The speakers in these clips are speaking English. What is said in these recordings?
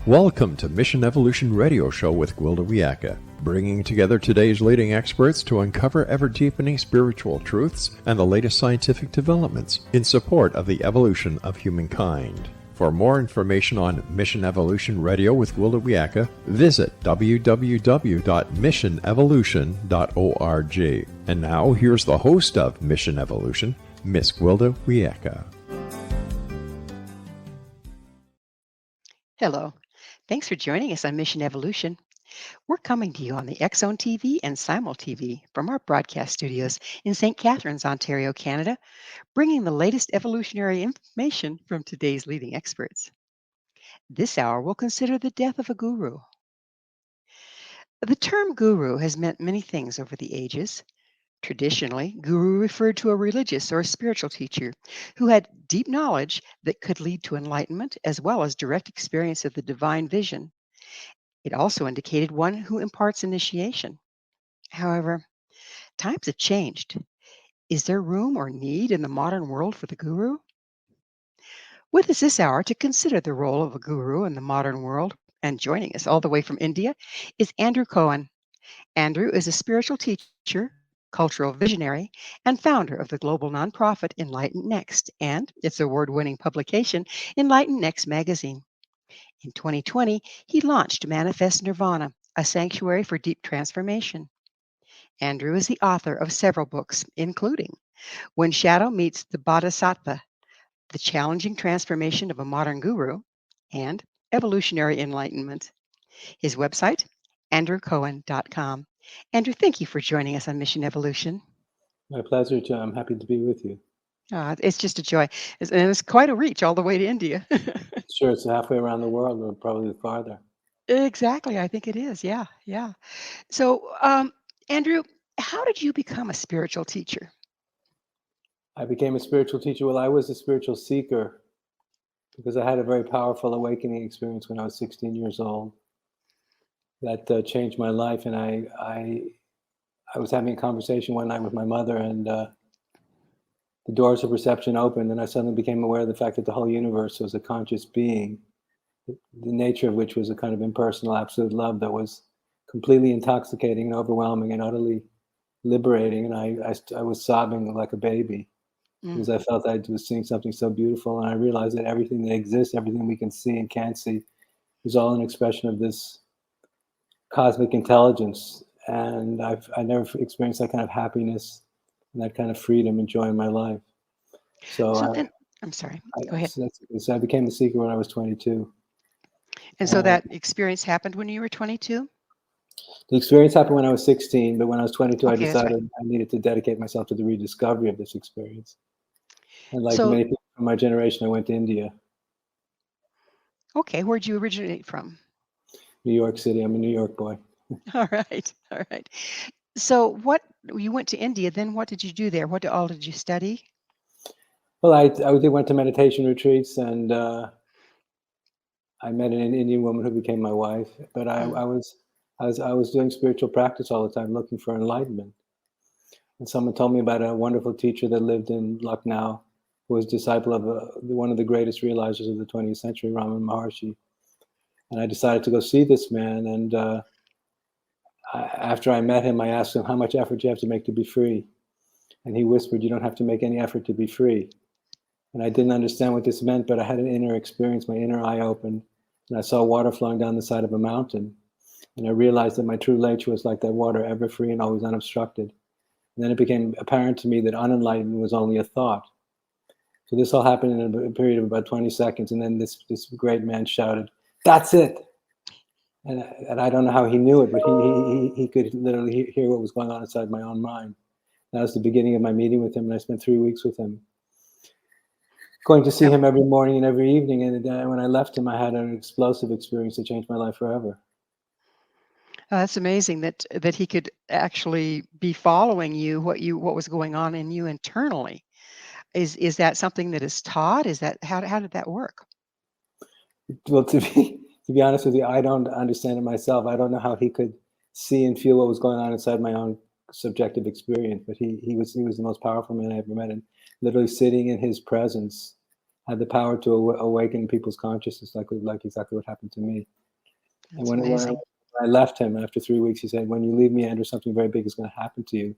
Welcome to Mission Evolution Radio Show with Gwilda Wiyaka, bringing together today's leading experts to uncover ever-deepening spiritual truths and the latest scientific developments in support of the evolution of humankind. For more information on Mission Evolution Radio with Gwilda Wiyaka, visit www.missionevolution.org. And now, here's the host of Mission Evolution, Miss Gwilda Wiyaka. Hello. Thanks for joining us on Mission Evolution. We're coming to you on the X-Zone TV and Simul TV from our broadcast studios in St. Catharines, Ontario, Canada, bringing the latest evolutionary information from today's leading experts. This hour, we'll consider the death of a guru. The term guru has meant many things over the ages. Traditionally, guru referred to a religious or a spiritual teacher who had deep knowledge that could lead to enlightenment as well as direct experience of the divine vision. It also indicated one who imparts initiation. However, times have changed. Is there room or need in the modern world for the guru? With us this hour to consider the role of a guru in the modern world, and joining us all the way from India, is Andrew Cohen. Andrew is a spiritual teacher, cultural visionary, and founder of the global nonprofit EnlightenNext and its award-winning publication, EnlightenNext magazine. In 2020, he launched Manifest Nirvana, a sanctuary for deep transformation. Andrew is the author of several books, including When Shadow Meets the Bodhisattva, The Challenging Transformation of a Modern Guru, and Evolutionary Enlightenment. His website, andrewcohen.com. Andrew, thank you for joining us on Mission Evolution. My pleasure, Joe. I'm happy to be with you. It's just a joy. And it's quite a reach all the way to India. Sure, it's halfway around the world, or probably farther. Exactly. I think it is. Yeah. So, Andrew, how did you become a spiritual teacher? I became a spiritual teacher. Well, I was a spiritual seeker because I had a very powerful awakening experience when I was 16 years old that changed my life. And I was having a conversation one night with my mother, and the doors of perception opened, and I suddenly became aware of the fact that the whole universe was a conscious being, the nature of which was a kind of impersonal, absolute love that was completely intoxicating and overwhelming and utterly liberating. And I was sobbing like a baby because I felt I was seeing something so beautiful. And I realized that everything that exists, everything we can see and can't see, is all an expression of this cosmic intelligence. And I never experienced that kind of happiness and that kind of freedom and joy in my life. I'm sorry. Go ahead. So I became the seeker when I was 22. And so that experience happened when you were 22? The experience happened when I was 16, but when I was 22, Okay, I decided I needed to dedicate myself to the rediscovery of this experience. And like many people from my generation, I went to India. Okay, where'd you originate from? New York City. I'm a New York boy. All right. So you went to India, then what did you do there? What all did you study? Well, I went to meditation retreats, and I met an Indian woman who became my wife. But I was doing spiritual practice all the time, looking for enlightenment. And someone told me about a wonderful teacher that lived in Lucknow, who was a disciple of one of the greatest realizers of the 20th century, Ramana Maharshi. And I decided to go see this man. And after I met him, I asked him, how much effort do you have to make to be free? And he whispered, you don't have to make any effort to be free. And I didn't understand what this meant, but I had an inner experience. My inner eye opened, and I saw water flowing down the side of a mountain. And I realized that my true nature was like that water, ever free and always unobstructed. And then it became apparent to me that unenlightened was only a thought. So this all happened in a period of about 20 seconds. And then this great man shouted, that's it. And I don't know how he knew it, but he could literally hear what was going on inside my own mind. That was the beginning of my meeting with him, and I spent 3 weeks with him, going to see him every morning and every evening. And when I left him, I had an explosive experience that changed my life forever. That's amazing that he could actually be following you, what was going on in you internally. Is that something that is taught? Is that how did that work? Well, to be honest with you, I don't understand it myself. I don't know how he could see and feel what was going on inside my own subjective experience. But he was the most powerful man I ever met, and literally sitting in his presence had the power to awaken people's consciousness, like exactly what happened to me. That's And when amazing. I left him after 3 weeks, he said, "When you leave me, Andrew, something very big is going to happen to you."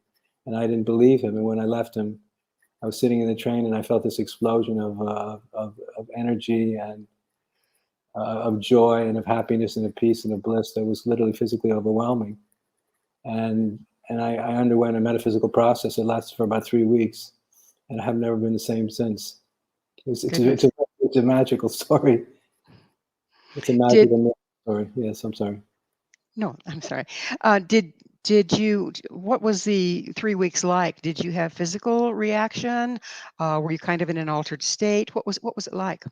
And I didn't believe him. And when I left him, I was sitting in the train and I felt this explosion of energy and of joy and of happiness and of peace and of bliss that was literally physically overwhelming. And I underwent a metaphysical process that lasted for about 3 weeks, and I have never been the same since. Goodness. It's a magical story. It's a Did magical story. Yes, I'm sorry. No, I'm sorry. Did you? What was the 3 weeks like? Did you have physical reaction? Were you kind of in an altered state? What was it like?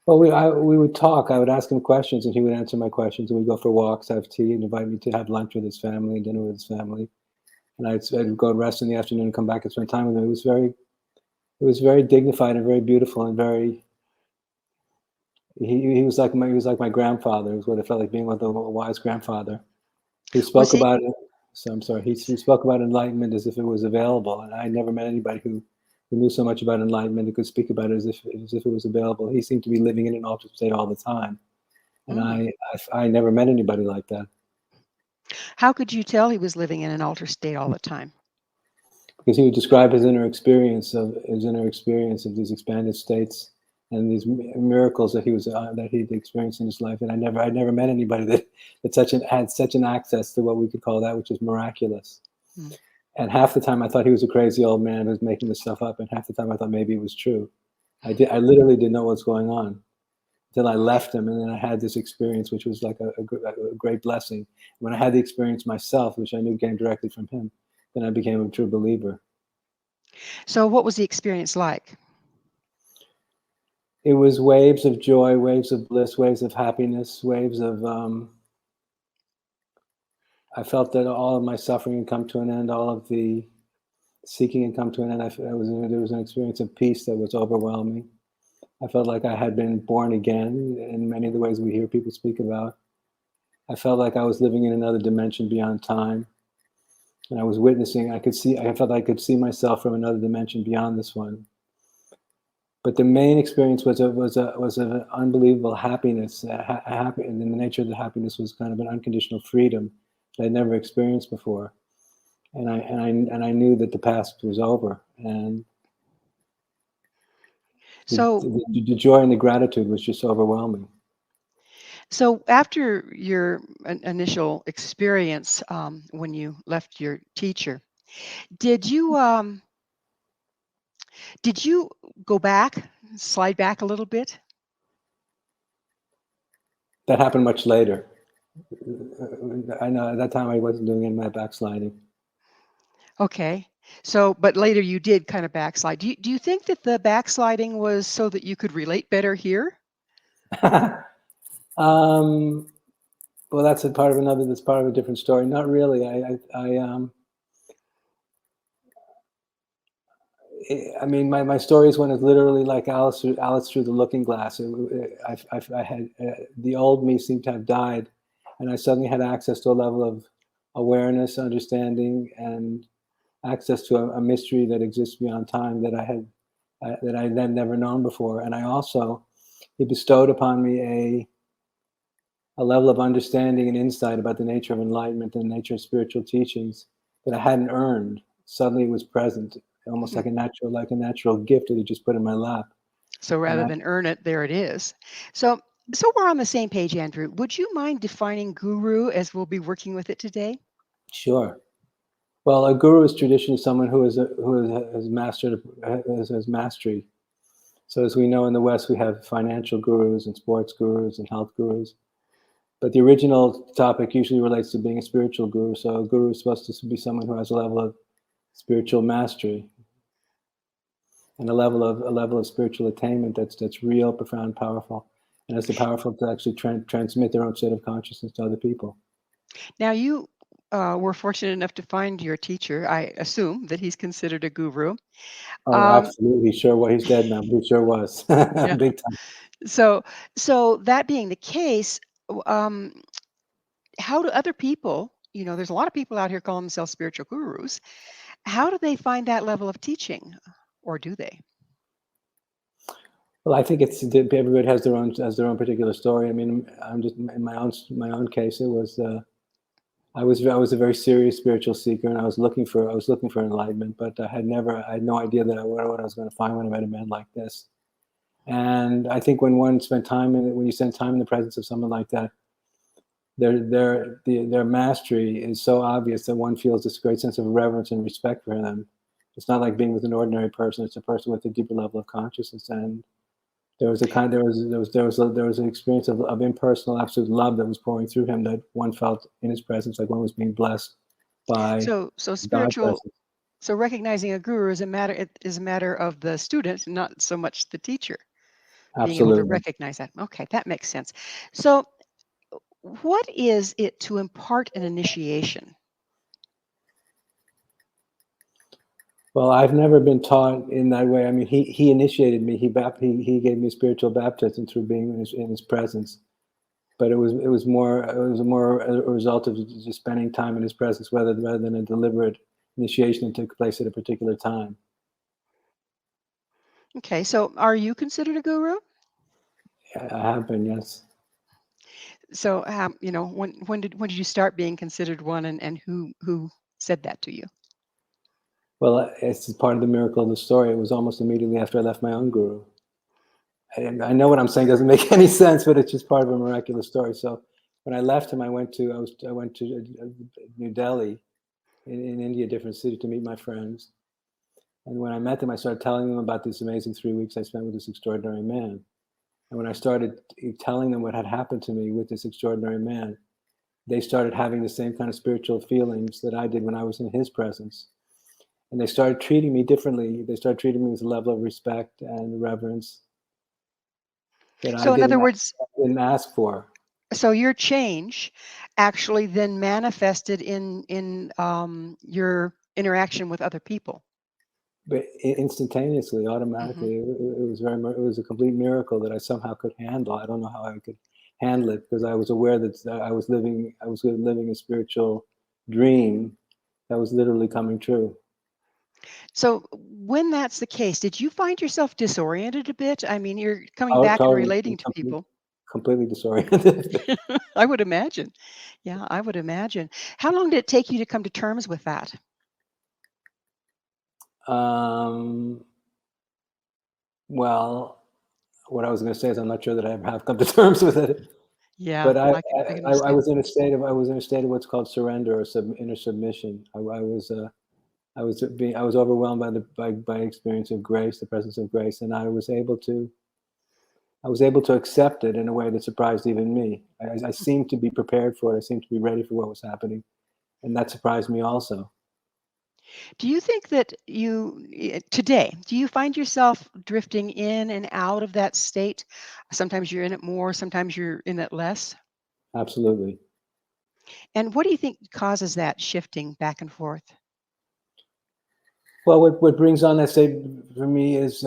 Well, we would talk. I would ask him questions, and he would answer my questions. And we'd go for walks, have tea, and invite me to have lunch with his family, dinner with his family. And I'd go rest in the afternoon and come back and spend time with him. It was very dignified and very beautiful and very. He was like my grandfather. Is what it felt like being with a wise grandfather who Was spoke he? about it. So I'm sorry. He spoke about enlightenment as if it was available, and I never met anybody who knew so much about enlightenment and could speak about it as if it was available. He seemed to be living in an altered state all the time, and Mm. I never met anybody like that, How could you tell he was living in an altered state all the time? because he would describe his inner experience of these expanded states and these miracles that he'd experienced in his life. And I'd never met anybody that had such an access to what we could call that which is miraculous. Mm. And half the time I thought he was a crazy old man who was making this stuff up, and half the time I thought maybe it was true. I literally didn't know what's going on until I left him, and then I had this experience, which was like a great blessing. When I had the experience myself, which I knew came directly from him, then I became a true believer. So, what was the experience like? It was waves of joy, waves of bliss, waves of happiness, waves of. I felt that all of my suffering had come to an end, all of the seeking had come to an end. There was an experience of peace that was overwhelming. I felt like I had been born again in many of the ways we hear people speak about. I felt like I was living in another dimension beyond time. And I was witnessing, I felt I could see myself from another dimension beyond this one. But the main experience was an unbelievable happiness. And the nature of the happiness was kind of an unconditional freedom that I'd never experienced before. And I knew that the past was over. And So, the joy and the gratitude was just overwhelming. so after your initial experience, when you left your teacher, did you um, did you go back, slide back a little bit? That happened much later. I know at that time I wasn't doing any of my backsliding. Okay. So, but later you did kind of backslide. Do you think that the backsliding was so that you could relate better here? um, well, that's part of a different story. Not really. I mean, my story is one is literally like Alice through the looking glass. I had the old me seemed to have died, and I suddenly had access to a level of awareness, understanding, and access to a mystery that exists beyond time that I had never known before. And he bestowed upon me a level of understanding and insight about the nature of enlightenment and the nature of spiritual teachings that I hadn't earned. Suddenly, it was present, almost Hmm. like a natural gift that he just put in my lap. So And rather I than earn it, there it is. So, so we're on the same page, Andrew. Would you mind defining guru as we'll be working with it today? Sure. Well, a guru is traditionally someone who has mastered has mastery. So as we know in the West, we have financial gurus and sports gurus and health gurus. But the original topic usually relates to being a spiritual guru. So a guru is supposed to be someone who has a level of spiritual mastery and a level of spiritual attainment that's real, profound, powerful, and has the powerful to actually transmit their own state of consciousness to other people. Now, you were fortunate enough to find your teacher. I assume that he's considered a guru. Oh, Um, absolutely. Sure. Well, he's dead now, but he sure was. yeah. Big time. So, so that being the case, how do other people? There's a lot of people out here calling themselves spiritual gurus. How do they find that level of teaching, or do they? Well, I think everybody has their own particular story. I mean, I'm just in my own case. It was I was a very serious spiritual seeker, and I was looking for enlightenment, but I had no idea that what I was going to find when I met a man like this. And I think when you spend time in the presence of someone like that, their mastery is so obvious that one feels this great sense of reverence and respect for them. It's not like being with an ordinary person; it's a person with a deeper level of consciousness. And there was an experience of impersonal, absolute love that was pouring through him, that one felt in his presence, like one was being blessed by So God's spiritual. presence. So recognizing a guru is a matter of the student, not so much the teacher. Being able to Absolutely. recognize that. Okay, that makes sense. So, what is it to impart an initiation? Well, I've never been taught in that way. I mean, he initiated me. He gave me spiritual baptism through being in his presence. But it was more a result of just spending time in his presence, rather than a deliberate initiation that took place at a particular time. Okay, so are you considered a guru? I have been, yes. So, when did you start being considered one, and who said that to you? Well, it's part of the miracle of the story. It was almost immediately after I left my own guru. I know what I'm saying doesn't make any sense, but it's just part of a miraculous story. So when I left him, I went to New Delhi in India, a different city, to meet my friends. And when I met them, I started telling them about this amazing 3 weeks I spent with this extraordinary man. And when I started telling them what had happened to me with this extraordinary man, they started having the same kind of spiritual feelings that I did when I was in his presence. And they started treating me differently. They started treating me with a level of respect and reverence that I So, in other didn't words, ask for. so your change actually then manifested in your interaction with other people. But instantaneously, Hmm. automatically, it was a complete miracle that I somehow could handle. I don't know how I could handle it, because I was aware that I was living a spiritual dream that was literally coming true. So, when that's the case, did you find yourself disoriented a bit? I mean, you're coming Oh, back and totally, relating to people. completely disoriented. I would imagine. Yeah, I would imagine. How long did it take you to come to terms with that? um, well, what I was going to say is I'm not sure that I ever have come to terms with it. Yeah, But I can I understand. was in a state of what's called surrender, or inner submission. I was overwhelmed by experience of grace, the presence of grace, and I was able to accept it in a way that surprised even me. I seemed to be prepared for it. I seemed to be ready for what was happening, and that surprised me also. Do you think that today, do you find yourself drifting in and out of that state? Sometimes you're in it more, sometimes you're in it less. Absolutely. And what do you think causes that shifting back and forth? Well, what brings on that state for me is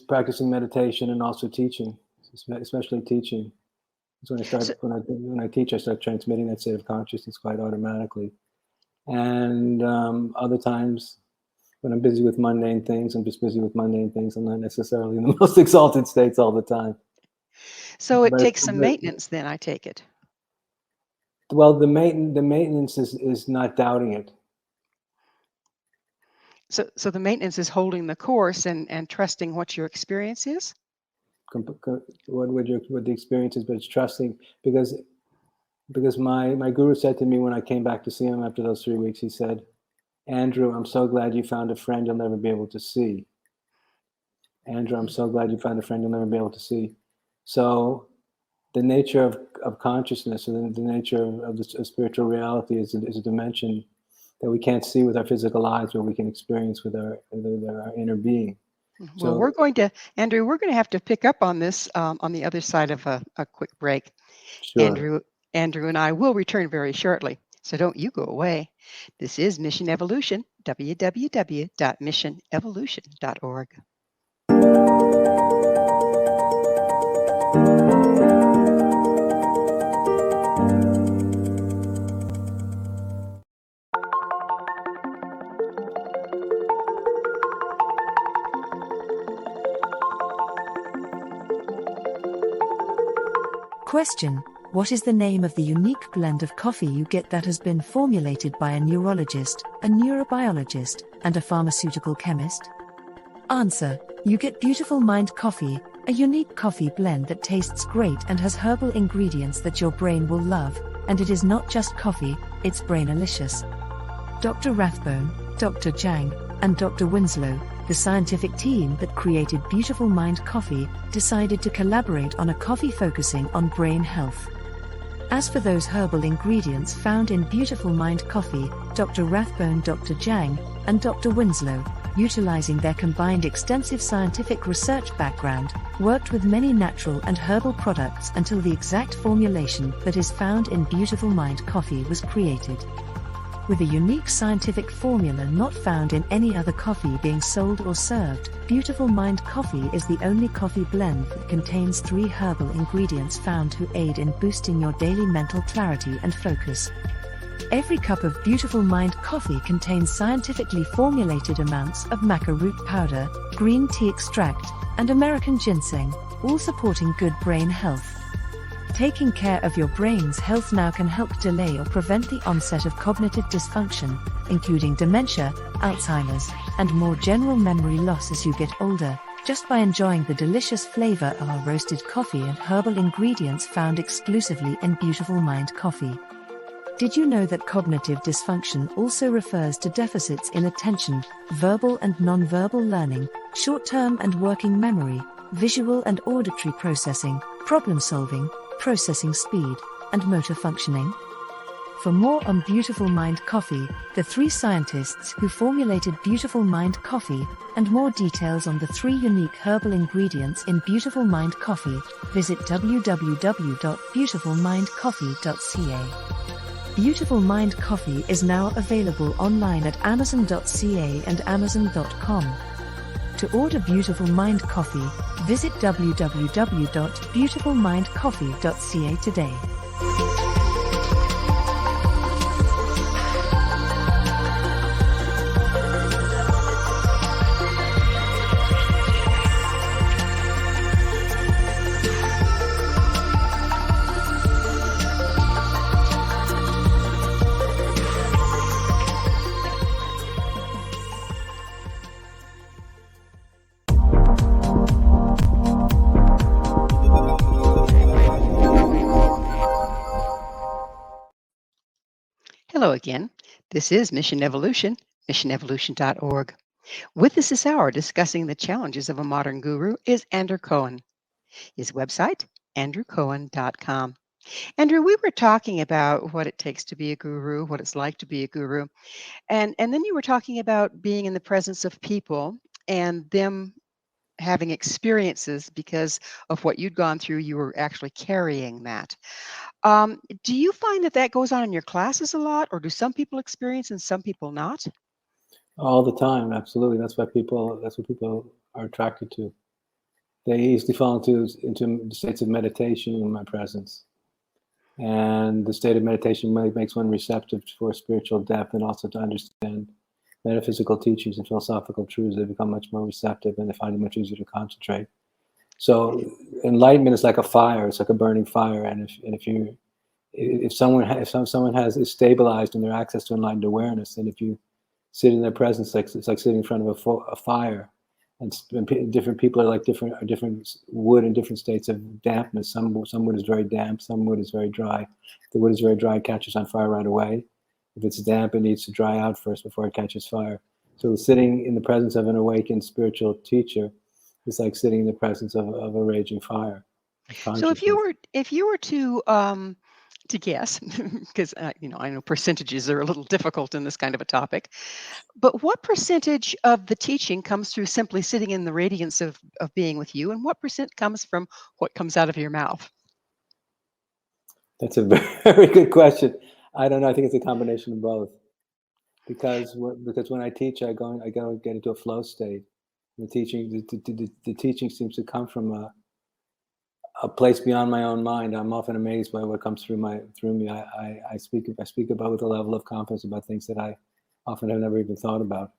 practicing meditation and also teaching, especially teaching. It's So, when I teach, I start transmitting that state of consciousness quite automatically. And other times, when I'm busy with mundane things, I'm just busy with mundane things. I'm not necessarily in the most exalted states all the time. so it But, takes some maintenance then, I take it. well, the maintenance is not doubting it. So the maintenance is holding the course and trusting what your experience is. What the experience is, but it's trusting, because my guru said to me when I came back to see him after those 3 weeks, he said, "Andrew, I'm so glad you found a friend you'll never be able to see. Andrew, I'm so glad you found a friend you'll never be able to see." So the nature of consciousness, and the nature of the spiritual reality, is a dimension that we can't see with our physical eyes, but we can experience with our inner being. Well, So Andrew, we're going to have to pick up on this on the other side of a quick break. sure. Andrew, Andrew and I will return very shortly. So don't you go away. This is Mission Evolution, www.missionevolution.org. Question: what is the name of the unique blend of coffee you get that has been formulated by a neurologist, a neurobiologist, and a pharmaceutical chemist? Answer: you get Beautiful Mind Coffee, a unique coffee blend that tastes great and has herbal ingredients that your brain will love, and it is not just coffee, it's brainalicious. Dr. Rathbone, Dr. Jang, and Dr. Winslow, the scientific team that created Beautiful Mind Coffee, decided to collaborate on a coffee focusing on brain health. As for those herbal ingredients found in Beautiful Mind Coffee, Dr. Rathbone, Dr. Jang, and Dr. Winslow, utilizing their combined extensive scientific research background, worked with many natural and herbal products until the exact formulation that is found in Beautiful Mind Coffee was created. With a unique scientific formula not found in any other coffee being sold or served, Beautiful Mind Coffee is the only coffee blend that contains 3 herbal ingredients found to aid in boosting your daily mental clarity and focus. Every cup of Beautiful Mind Coffee contains scientifically formulated amounts of maca root powder, green tea extract, and American ginseng, all supporting good brain health. Taking care of your brain's health now can help delay or prevent the onset of cognitive dysfunction, including dementia, Alzheimer's, and more general memory loss as you get older, just by enjoying the delicious flavor of our roasted coffee and herbal ingredients found exclusively in Beautiful Mind Coffee. Did you know that cognitive dysfunction also refers to deficits in attention, verbal and non-verbal learning, short-term and working memory, visual and auditory processing, problem-solving, processing speed, and motor functioning? For more on Beautiful Mind Coffee, the 3 scientists who formulated Beautiful Mind Coffee, and more details on the 3 unique herbal ingredients in Beautiful Mind Coffee, visit www.beautifulmindcoffee.ca. Beautiful Mind Coffee is now available online at amazon.ca and amazon.com. To order Beautiful Mind Coffee, visit www.beautifulmindcoffee.ca today. Hello again. This is Mission Evolution, missionevolution.org. With us this hour discussing the challenges of a modern guru is Andrew Cohen. His website, andrewcohen.com. Andrew, we were talking about what it takes to be a guru, what it's like to be a guru. And then you were talking about being in the presence of people and them having experiences because of what you'd gone through, you were actually carrying that. Do you find that goes on in your classes a lot, or do some people experience and some people not? All the time, absolutely. That's what people are attracted to. They easily fall into states of meditation in my presence. And the state of meditation really makes one receptive for spiritual depth and also to understand metaphysical teachings and philosophical truths. They become much more receptive and they find it much easier to concentrate. So enlightenment is like a fire. It's like a burning fire. And if someone is stabilized in their access to enlightened awareness, and if you sit in their presence, it's like sitting in front of a fire. And different people are different wood in different states of dampness. Some wood is very damp, some wood is very dry. If the wood is very dry, it catches on fire right away. If it's damp, it needs to dry out first before it catches fire. So sitting in the presence of an awakened spiritual teacher is like sitting in the presence of a raging fire. So if you were to guess, because I know percentages are a little difficult in this kind of a topic, but what percentage of the teaching comes through simply sitting in the radiance of being with you, and what percent comes from what comes out of your mouth? That's a very good question. I don't know. I think it's a combination of both. Because when I teach, I go get into a flow state. The teaching seems to come from a place beyond my own mind. I'm often amazed by what comes through me. I speak about with a level of confidence about things that I often have never even thought about.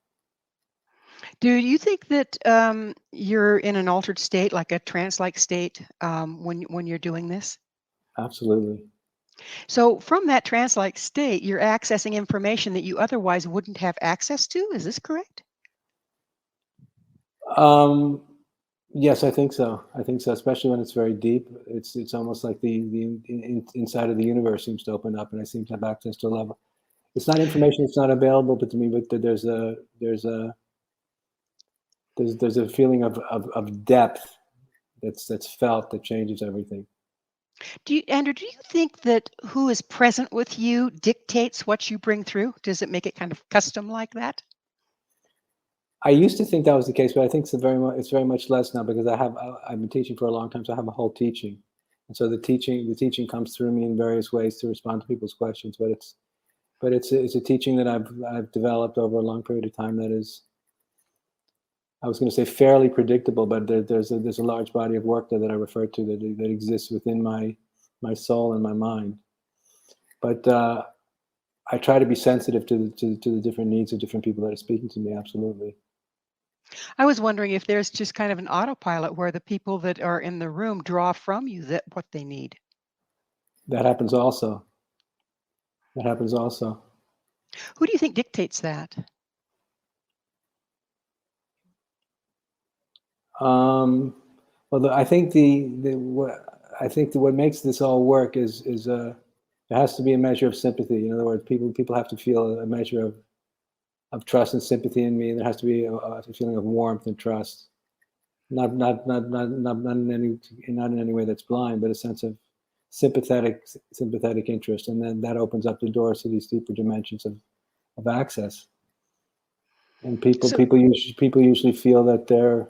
Do you think that you're in an altered state, like a trance-like state, when you're doing this? Absolutely. So from that trance-like state, you're accessing information that you otherwise wouldn't have access to. Is this correct? Yes, I think so. I think so, especially when it's very deep. It's almost like the inside of the universe seems to open up, and I seem to have access to a level. It's not information that's not available, but to me, but there's a feeling of depth that's felt that changes everything. Andrew, do you think that who is present with you dictates what you bring through? Does it make it kind of custom like that? I used to think that was the case, but I think it's very much less now because I've been teaching for a long time, so I have a whole teaching, and so the teaching comes through me in various ways to respond to people's questions. But it's a teaching that I've developed over a long period of time that is, I was going to say fairly predictable, but there's a large body of work there that I refer to that exists within my soul and my mind. But I try to be sensitive to the different needs of different people that are speaking to me. Absolutely. I was wondering if there's just kind of an autopilot where the people that are in the room draw from you that what they need. That happens also. That happens also. Who do you think dictates that? Well, I think what makes this all work is there has to be a measure of sympathy. In other words, people have to feel a measure of trust and sympathy in me. There has to be a feeling of warmth and trust, not in any way that's blind, but a sense of sympathetic interest, and then that opens up the doors to these deeper dimensions of access. And So, people usually feel that they're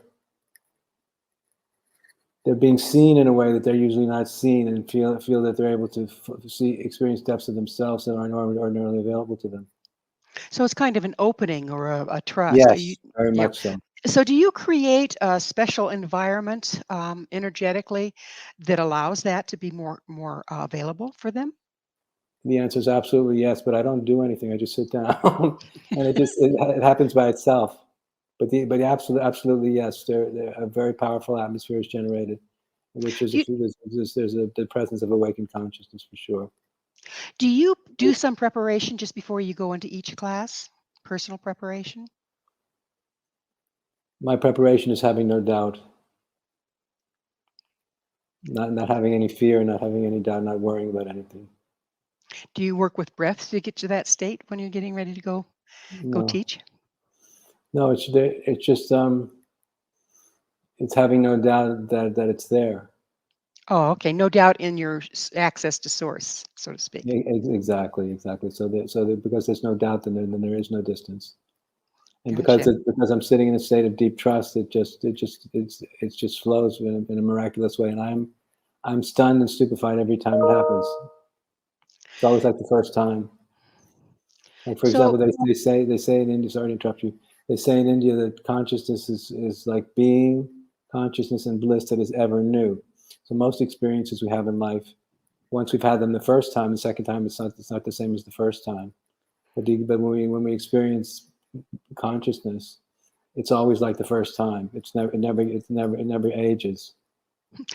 being seen in a way that they're usually not seen, and feel that they're able to experience depths of themselves that aren't ordinarily available to them. so it's kind of an opening or a trust. Yes, very Yeah. much so. So do you create a special environment energetically that allows that to be more available for them? The answer is absolutely yes, but I don't do anything. I just sit down, and it happens by itself. But absolutely yes. There a very powerful atmosphere is generated, in which Do you, the presence of awakened consciousness for sure. do you do some preparation just before you go into each class? Personal preparation? My preparation is having no doubt, not having any fear, not having any doubt, not worrying about anything. Do you work with breath to get to that state when you're getting ready to go No, teach? no, it's just it's having no doubt that it's there. Oh, okay. No doubt in your access to source, so to speak. Exactly. So that because there's no doubt, then there is no distance. And Gotcha. because I'm sitting in a state of deep trust, it just flows in a miraculous way, and I'm stunned and stupefied every time it happens. It's always like the first time. Like, for So, example, they say in India. Sorry to interrupt you. They say in India that consciousness is like being, consciousness, and bliss that is ever new. So most experiences we have in life, once we've had them the first time, the second time it's not the same as the first time. But when we experience consciousness, it's always like the first time. It never ages.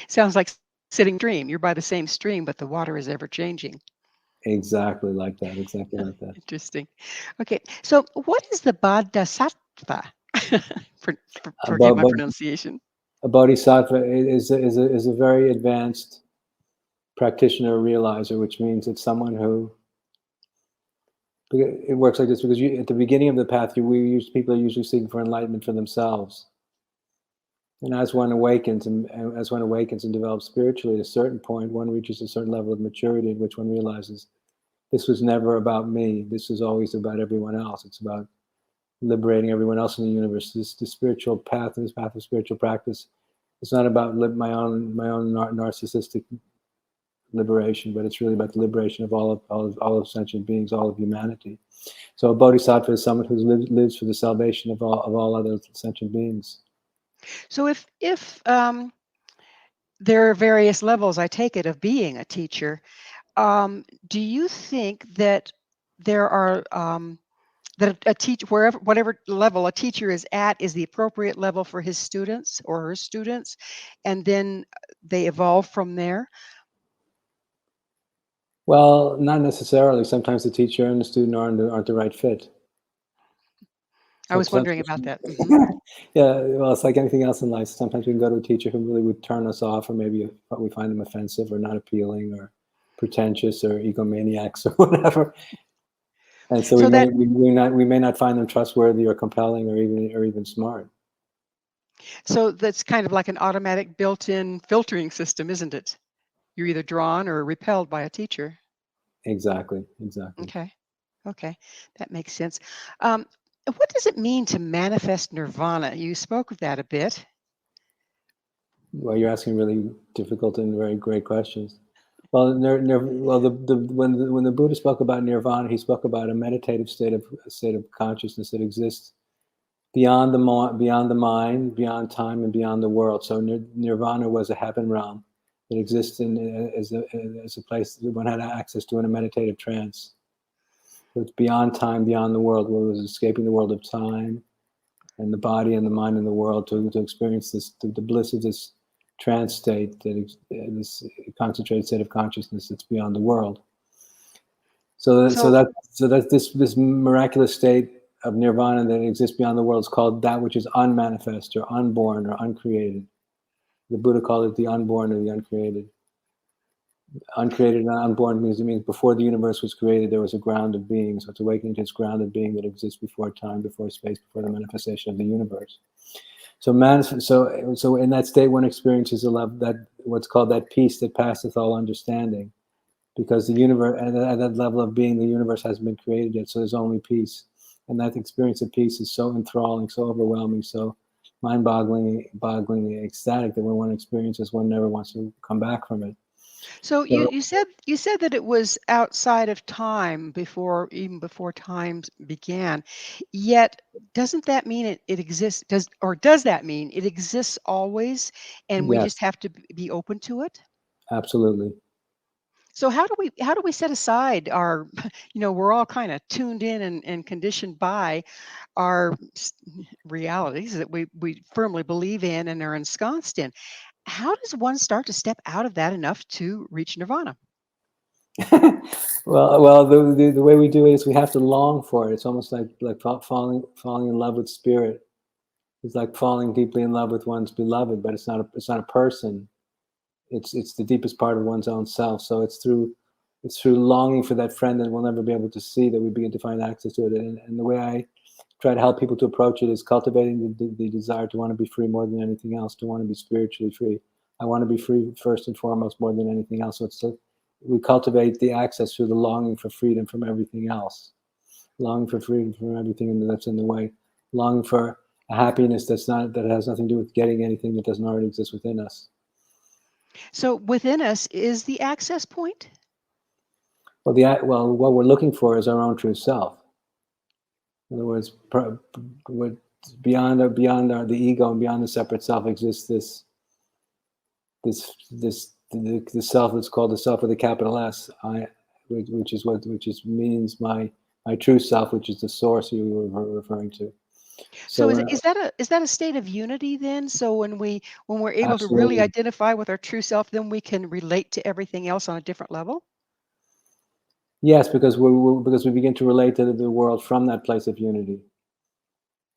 sounds like sitting stream. You're by the same stream, but the water is ever changing. Exactly like that. Exactly like that. Interesting. Okay, so what is the Bodhisattva? Forgive But my pronunciation. a bodhisattva is a very advanced practitioner realizer, which means it's someone who, it works like this, because at the beginning of the path, people are usually seeking for enlightenment for themselves. And as one awakens and develops spiritually, at a certain point, one reaches a certain level of maturity in which one realizes this was never about me. This is always about everyone else. It's about liberating everyone else in the universe. The spiritual path, this path of spiritual practice, it's not about my own narcissistic liberation, but it's really about the liberation of all of sentient beings, all of humanity. So a bodhisattva is someone who lives for the salvation of all other sentient beings. So if there are various levels, I take it, of being a teacher, do you think that there are that a teacher, whatever level a teacher is at, is the appropriate level for his students or her students, and then they evolve from there? Well, not necessarily. Sometimes the teacher and the student aren't the right fit. I So was wondering sometimes, about that. yeah, well, it's like anything else in life. Sometimes we can go to a teacher who really would turn us off, or maybe we find them offensive or not appealing or pretentious or egomaniacs or whatever. And so So that we may not find them trustworthy or compelling or even smart. so that's kind of like an automatic built-in filtering system, isn't it? You're either drawn or repelled by a teacher. Exactly. Okay. Okay. That makes sense. Um, what does it mean to manifest nirvana? You spoke of that a bit. Well, you're asking really difficult and very great questions. Well, when the Buddha spoke about nirvana, he spoke about a meditative state of consciousness that exists beyond the mind, beyond time, and beyond the world. So nirvana was a heaven realm that exists as a place that one had access to in a meditative trance. So it's beyond time, beyond the world, where it was escaping the world of time and the body and the mind and the world to experience the bliss of this trance state, this concentrated state of consciousness that's beyond the world. So So that this miraculous state of nirvana that exists beyond the world is called that which is unmanifest or unborn or uncreated. The Buddha called it the unborn or the uncreated. Uncreated and unborn means before the universe was created, there was a ground of being. So it's awakening to this grounded being that exists before time, before space, before the manifestation of the universe. So so in that state, one experiences that what's called that peace that passeth all understanding, because the universe at that level of being, the universe hasn't been created yet. So there's only peace, and that experience of peace is so enthralling, so overwhelming, so mind-bogglingly ecstatic that when one experiences, one never wants to come back from it. So So you said that it was outside of time before even before times began. Yet doesn't that mean it exists does that mean it exists always and we just yes, have to be open to it? absolutely. So how do we set aside our we're all kind of tuned in and conditioned by our realities that we firmly believe in and are ensconced in. How does one start to step out of that enough to reach nirvana? The way we do it is we have to long for it. It's almost like falling in love with spirit. It's like falling deeply in love with one's beloved, but it's not a person. It's the deepest part of one's own self. So it's through longing for that friend that we'll never be able to see that we begin to find access to it. And the way I try to help people to approach it is cultivating the desire to want to be free more than anything else, to want to be spiritually free. I want to be free first and foremost more than anything else. So we cultivate the access through the longing for freedom from everything else, longing for freedom from everything that's in the way, longing for a happiness that has nothing to do with getting anything that doesn't already exist within us. So within us is the access point. What we're looking for is our own true self. In other words, beyond the ego and beyond the separate self exists the self that's called the self with a capital S, which means my true self, which is the source you were referring to. So So is that a state of unity then? So when we're able to really absolutely, identify with our true self, then we can relate to everything else on a different level? yes, because we begin to relate to the world from that place of unity.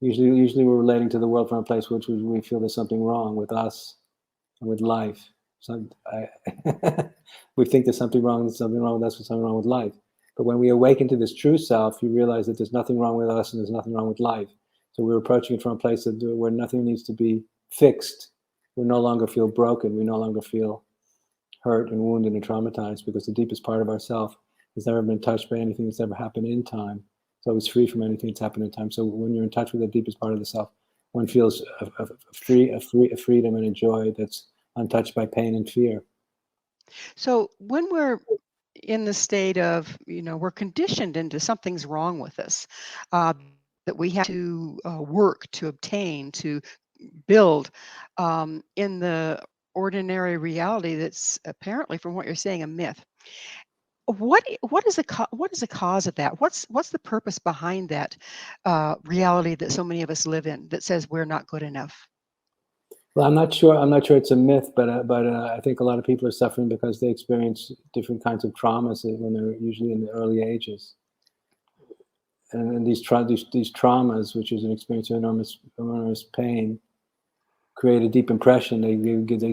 Usually we're relating to the world from a place which we feel there's something wrong with us and with life. So we think there's something wrong with us, something wrong with life. But when we awaken to this true self, you realize that there's nothing wrong with us and there's nothing wrong with life. So we're approaching it from a place where nothing needs to be fixed. We no longer feel broken. We no longer feel hurt and wounded and traumatized, because the deepest part of ourself has never been touched by anything that's ever happened in time. It's always free from anything that's happened in time. So when you're in touch with the deepest part of the self, one feels a freedom and a joy that's untouched by pain and fear. So when we're in the state of, we're conditioned into something's wrong with us, uh, that we have to work to obtain, to build in the ordinary reality that's apparently, from what you're saying, a myth. What is the cause of that? What's the purpose behind that reality that so many of us live in that says we're not good enough? Well, I'm not sure. I'm not sure it's a myth, but I think a lot of people are suffering because they experience different kinds of traumas when they're usually in the early ages. And these traumas, which is an experience of enormous pain, create a deep impression. They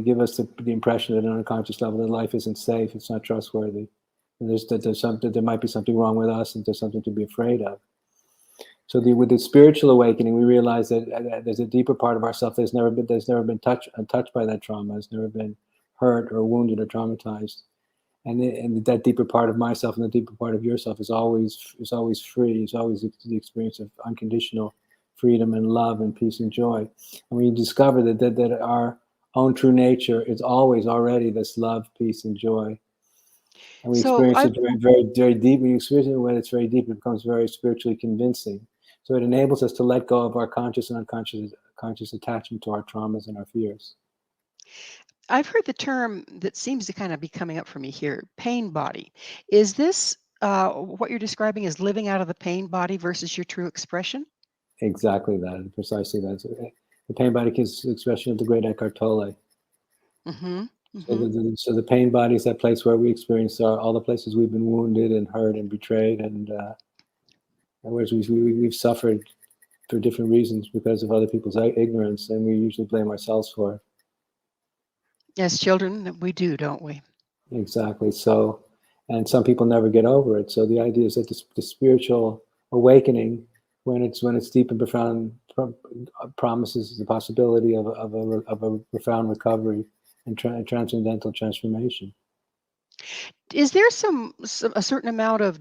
give us the impression at an unconscious level that life isn't safe, it's not trustworthy, and there might be something wrong with us, and there's something to be afraid of. So with the spiritual awakening, we realize that there's a deeper part of ourself that's never been touched by that trauma, has never been hurt or wounded or traumatized, and that deeper part of myself and the deeper part of yourself is always free. It's always the experience of unconditional freedom and love and peace and joy. And when you discover that our own true nature is always already this love, peace, and joy, and we experience it very, very, very deep. When you experience it when it's very deep, it becomes very spiritually convincing. So it enables us to let go of our conscious and unconscious attachment to our traumas and our fears. I've heard the term that seems to kind of be coming up for me here, pain body. Is this what you're describing as living out of the pain body versus your true expression? Exactly that, precisely that. The pain body is the expression of the great Eckhart Tolle. Mm-hmm. Mm-hmm. So the pain body is that place where we experience all the places we've been wounded and hurt and betrayed, and whereas we've suffered for different reasons because of other people's ignorance, and we usually blame ourselves for it. As children, we do, don't we? Exactly. So, and some people never get over it. So the idea is that the spiritual awakening, when it's deep and profound, promises the possibility of a profound recovery and transcendental transformation. Is there a certain amount of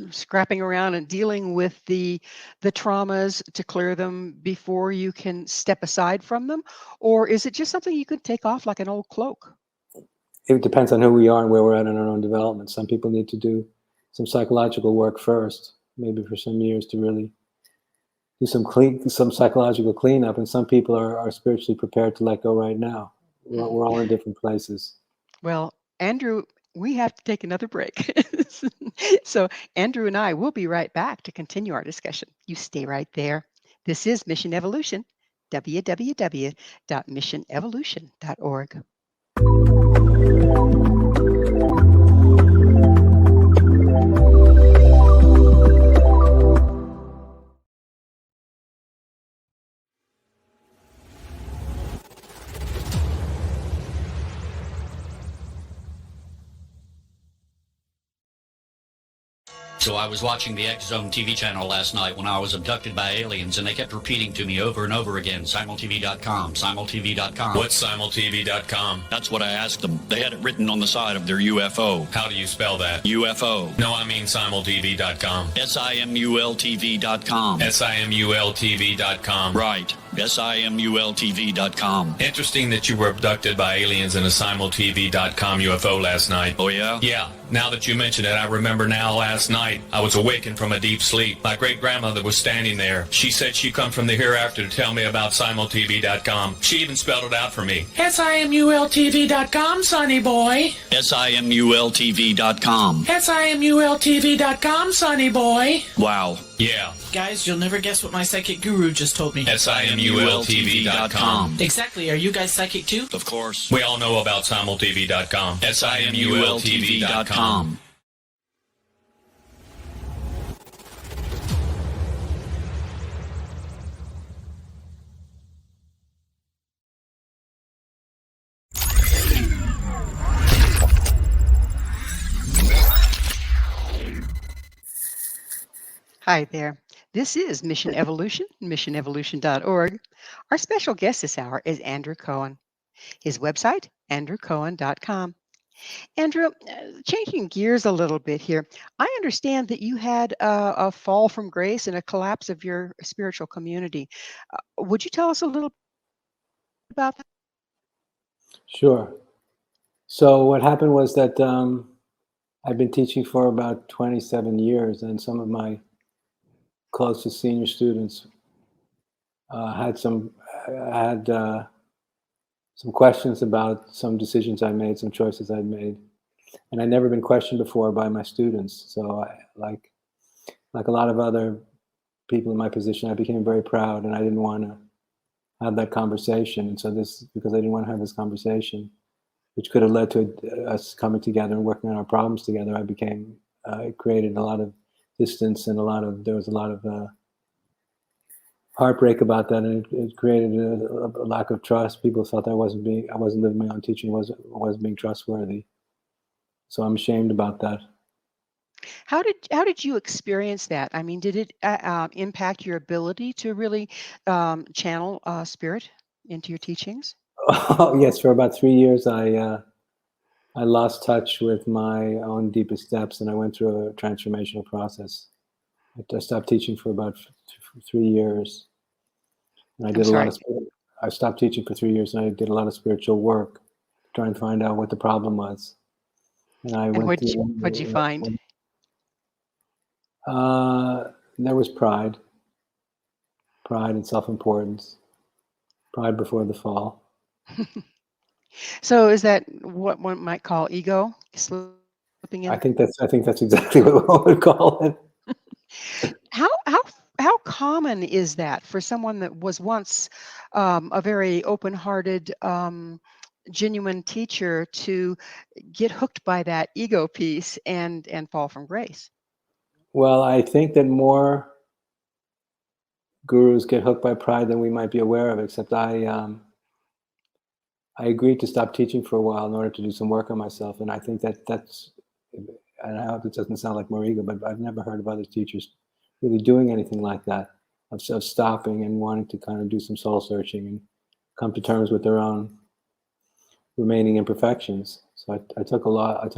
scrapping around and dealing with the traumas to clear them before you can step aside from them, or is it just something you could take off like an old cloak? It depends on who we are and where we're at in our own development. Some people need to do some psychological work first, maybe for some years, to really do some psychological cleanup, and some people are spiritually prepared to let go right now. We're all in different places. Well, Andrew, we have to take another break. So Andrew and I will be right back to continue our discussion. You stay right there. This is Mission Evolution, www.missionevolution.org. So I was watching the X Zone TV channel last night when I was abducted by aliens, and they kept repeating to me over and over again, simultv.com, simultv.com. What's simultv.com? That's what I asked them. They had it written on the side of their UFO. How do you spell that? UFO. No, I mean simultv.com. simultv.com. simultv.com. Right. simultv.com. Interesting that you were abducted by aliens in a simultv.com UFO last night. Oh, yeah? Yeah. Now that you mention it, I remember now last night I was awakened from a deep sleep. My great-grandmother was standing there. She said she come from the hereafter to tell me about simultv.com. She even spelled it out for me. simultv.com, sonny boy. simultv.com. simultv.com, sonny boy. Wow. Yeah. Guys, you'll never guess what my psychic guru just told me. simultv.com. Exactly. Are you guys psychic too? Of course. We all know about simultv.com. simultv.com. Hi there. This is Mission Evolution, missionevolution.org. Our special guest this hour is Andrew Cohen. His website, andrewcohen.com. Andrew, changing gears a little bit here, I understand that you had a fall from grace and a collapse of your spiritual community. Would you tell us a little about that? Sure. So what happened was that I've been teaching for about 27 years, and some of my closest senior students had some questions about some decisions I made, some choices I'd made, and I'd never been questioned before by my students. So like a lot of other people in my position, I became very proud, and I didn't want to have that conversation. And so because I didn't want to have this conversation, which could have led to us coming together and working on our problems together, it created a lot of distance and there was a lot of heartbreak about that, and it created a lack of trust. People felt I wasn't living my own teaching, wasn't being trustworthy. So I'm ashamed about that. How did you experience that? I mean, did it impact your ability to really channel spirit into your teachings? Oh, yes, for about 3 years, I lost touch with my own deepest depths, and I went through a transformational process. I stopped teaching for about 3 years, and I did a lot of. I stopped teaching for 3 years, and I did a lot of spiritual work, to try and find out what the problem was. And what'd you find? There was pride and self-importance, pride before the fall. So is that what one might call ego slipping in? I think that's exactly what one would call it. How common is that for someone that was once a very open-hearted, genuine teacher to get hooked by that ego piece and fall from grace? Well, I think that more gurus get hooked by pride than we might be aware of, except I agreed to stop teaching for a while in order to do some work on myself. And I think that's, and I hope it doesn't sound like more ego, but I've never heard of other teachers really doing anything like that, of stopping and wanting to kind of do some soul searching and come to terms with their own remaining imperfections. So I took a lot.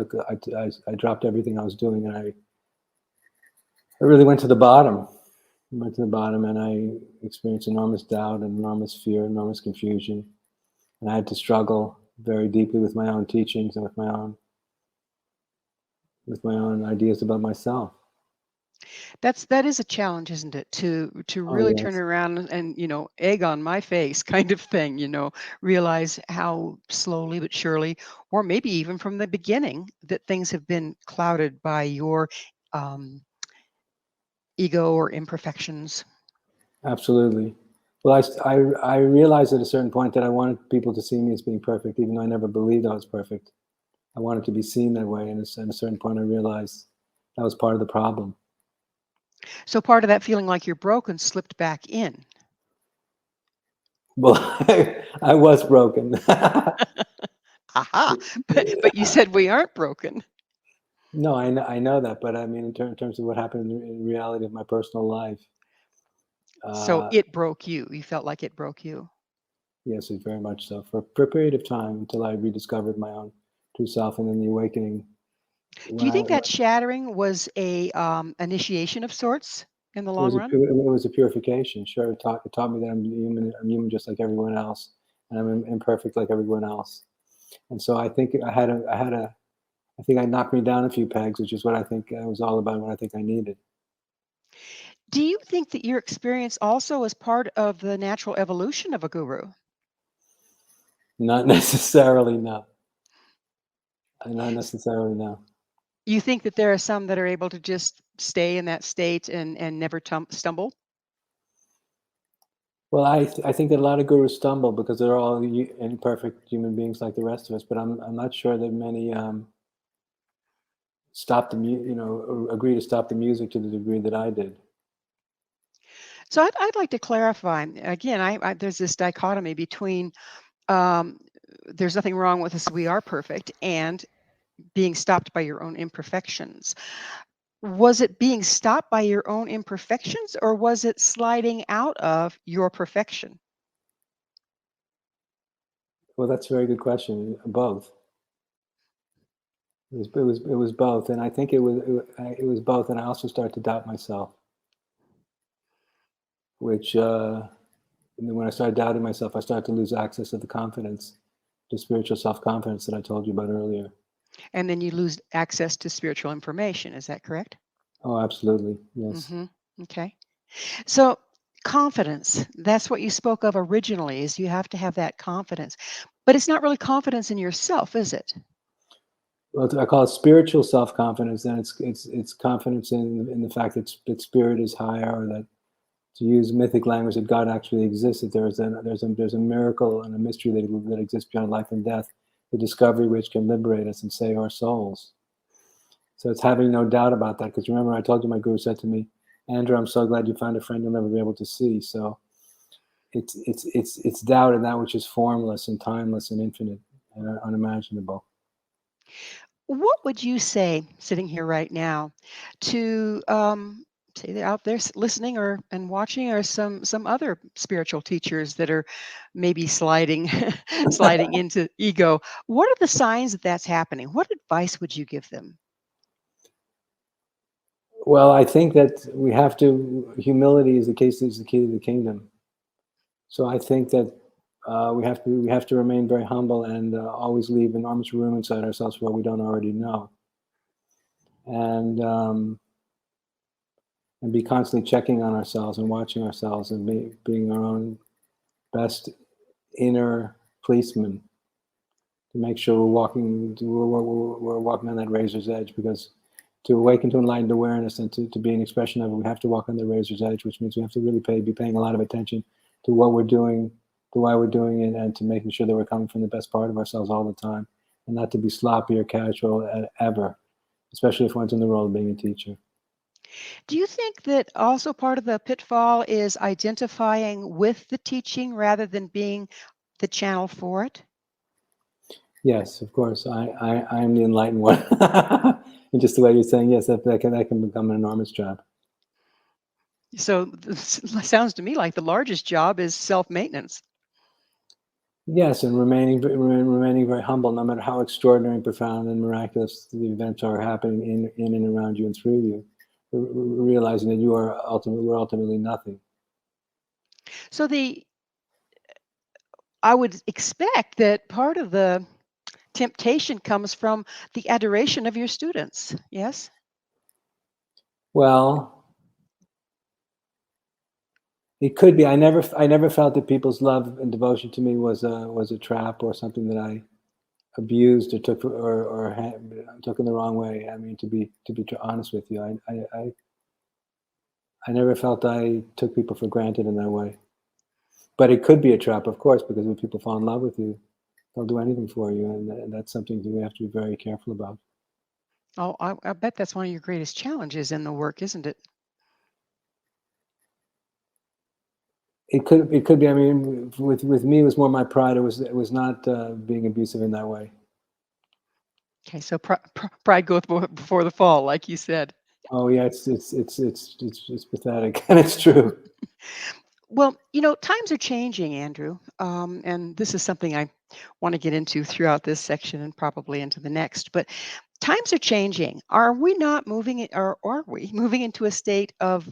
I dropped everything I was doing, and I really went to the bottom. And I experienced enormous doubt and enormous fear, enormous confusion. And I had to struggle very deeply with my own teachings and with my own ideas about myself. That is a challenge, isn't it? To really turn Yes. around and egg on my face kind of thing. Realize how slowly but surely, or maybe even from the beginning, that things have been clouded by your um, ego or imperfections. Absolutely. Well, I realized at a certain point that I wanted people to see me as being perfect, even though I never believed I was perfect. I wanted to be seen that way, and at a certain point I realized that was part of the problem. So part of that feeling like you're broken slipped back in. Well, I was broken. Aha! But you said we aren't broken. No, I know that, but I mean, in terms of what happened in reality of my personal life. So it broke you. You felt like it broke you. Yes, very much so. For a period of time, until I rediscovered my own true self, and then the awakening. Do you think that shattering was a initiation of sorts in the long run? It was a purification. Sure, it taught me that I'm human just like everyone else, and I'm imperfect like everyone else. And so I think I think I knocked me down a few pegs, which is what I think it was all about, what I think I needed. Do you think that your experience also is part of the natural evolution of a guru? Not necessarily, no. Not necessarily, no. You think that there are some that are able to just stay in that state and never stumble? Well, I think that a lot of gurus stumble because they're all imperfect human beings like the rest of us. But I'm not sure that many agree to stop the music to the degree that I did. So I'd like to clarify again. There's this dichotomy between there's nothing wrong with us, we are perfect, and being stopped by your own imperfections. Was it being stopped by your own imperfections, or was it sliding out of your perfection? Well, that's a very good question. Both. It was both, and I think it was both. And I also started to doubt myself, which and then when I started doubting myself, I started to lose access to the confidence, the spiritual self-confidence that I told you about earlier. And then you lose access to spiritual information. Is that correct? Oh, absolutely. Yes. Mm-hmm. Okay. So confidence, that's what you spoke of originally, is you have to have that confidence. But it's not really confidence in yourself, is it? Well, I call it spiritual self-confidence, and it's confidence in the fact that spirit is higher, or that to use mythic language, that God actually exists, that there's a miracle and a mystery that exists beyond life and death, the discovery which can liberate us and save our souls. So it's having no doubt about that. Because remember, I told you, my guru said to me, Andrew, I'm so glad you found a friend you'll never be able to see. So it's doubt in that which is formless and timeless and infinite and unimaginable. What would you say, sitting here right now, to say they're out there listening or and watching, or some other spiritual teachers that are maybe sliding sliding into ego? What are the signs that that's happening? What advice would you give them? Well, I think that we have to. Humility is the key to the kingdom. So I think that we have to remain very humble and always leave enormous room inside ourselves for what we don't already know, and be constantly checking on ourselves and watching ourselves and being our own best inner policeman to make sure we're walking on that razor's edge. Because to awaken to enlightened awareness and to be an expression of it, we have to walk on the razor's edge, which means we have to really be paying a lot of attention to what we're doing, to why we're doing it, and to making sure that we're coming from the best part of ourselves all the time, and not to be sloppy or casual ever, especially if one's in the role of being a teacher. Do you think that also part of the pitfall is identifying with the teaching rather than being the channel for it? Yes, of course. I am the enlightened one. And just the way you're saying, yes, that can become an enormous trap. So this sounds to me like the largest job is self-maintenance. Yes, and remaining very humble, no matter how extraordinary, and profound, and miraculous the events are happening in and around you and through you, realizing that we're ultimately nothing. So I would expect that part of the temptation comes from the adoration of your students. Yes? Well, it could be. I never felt that people's love and devotion to me was a trap or something that I abused or took took in the wrong way. I mean, to be honest with you, I never felt I took people for granted in that way. But it could be a trap, of course, because when people fall in love with you, they'll do anything for you, and that's something that we have to be very careful about. Oh, I bet that's one of your greatest challenges in the work, isn't it? It could be. I mean, with me, it was more my pride. It was not being abusive in that way. Okay, so pride goeth before the fall, like you said. Oh yeah, it's pathetic, and it's true. Well, times are changing, Andrew, and this is something I want to get into throughout this section and probably into the next. But times are changing. Are we not moving, or are we moving into a state of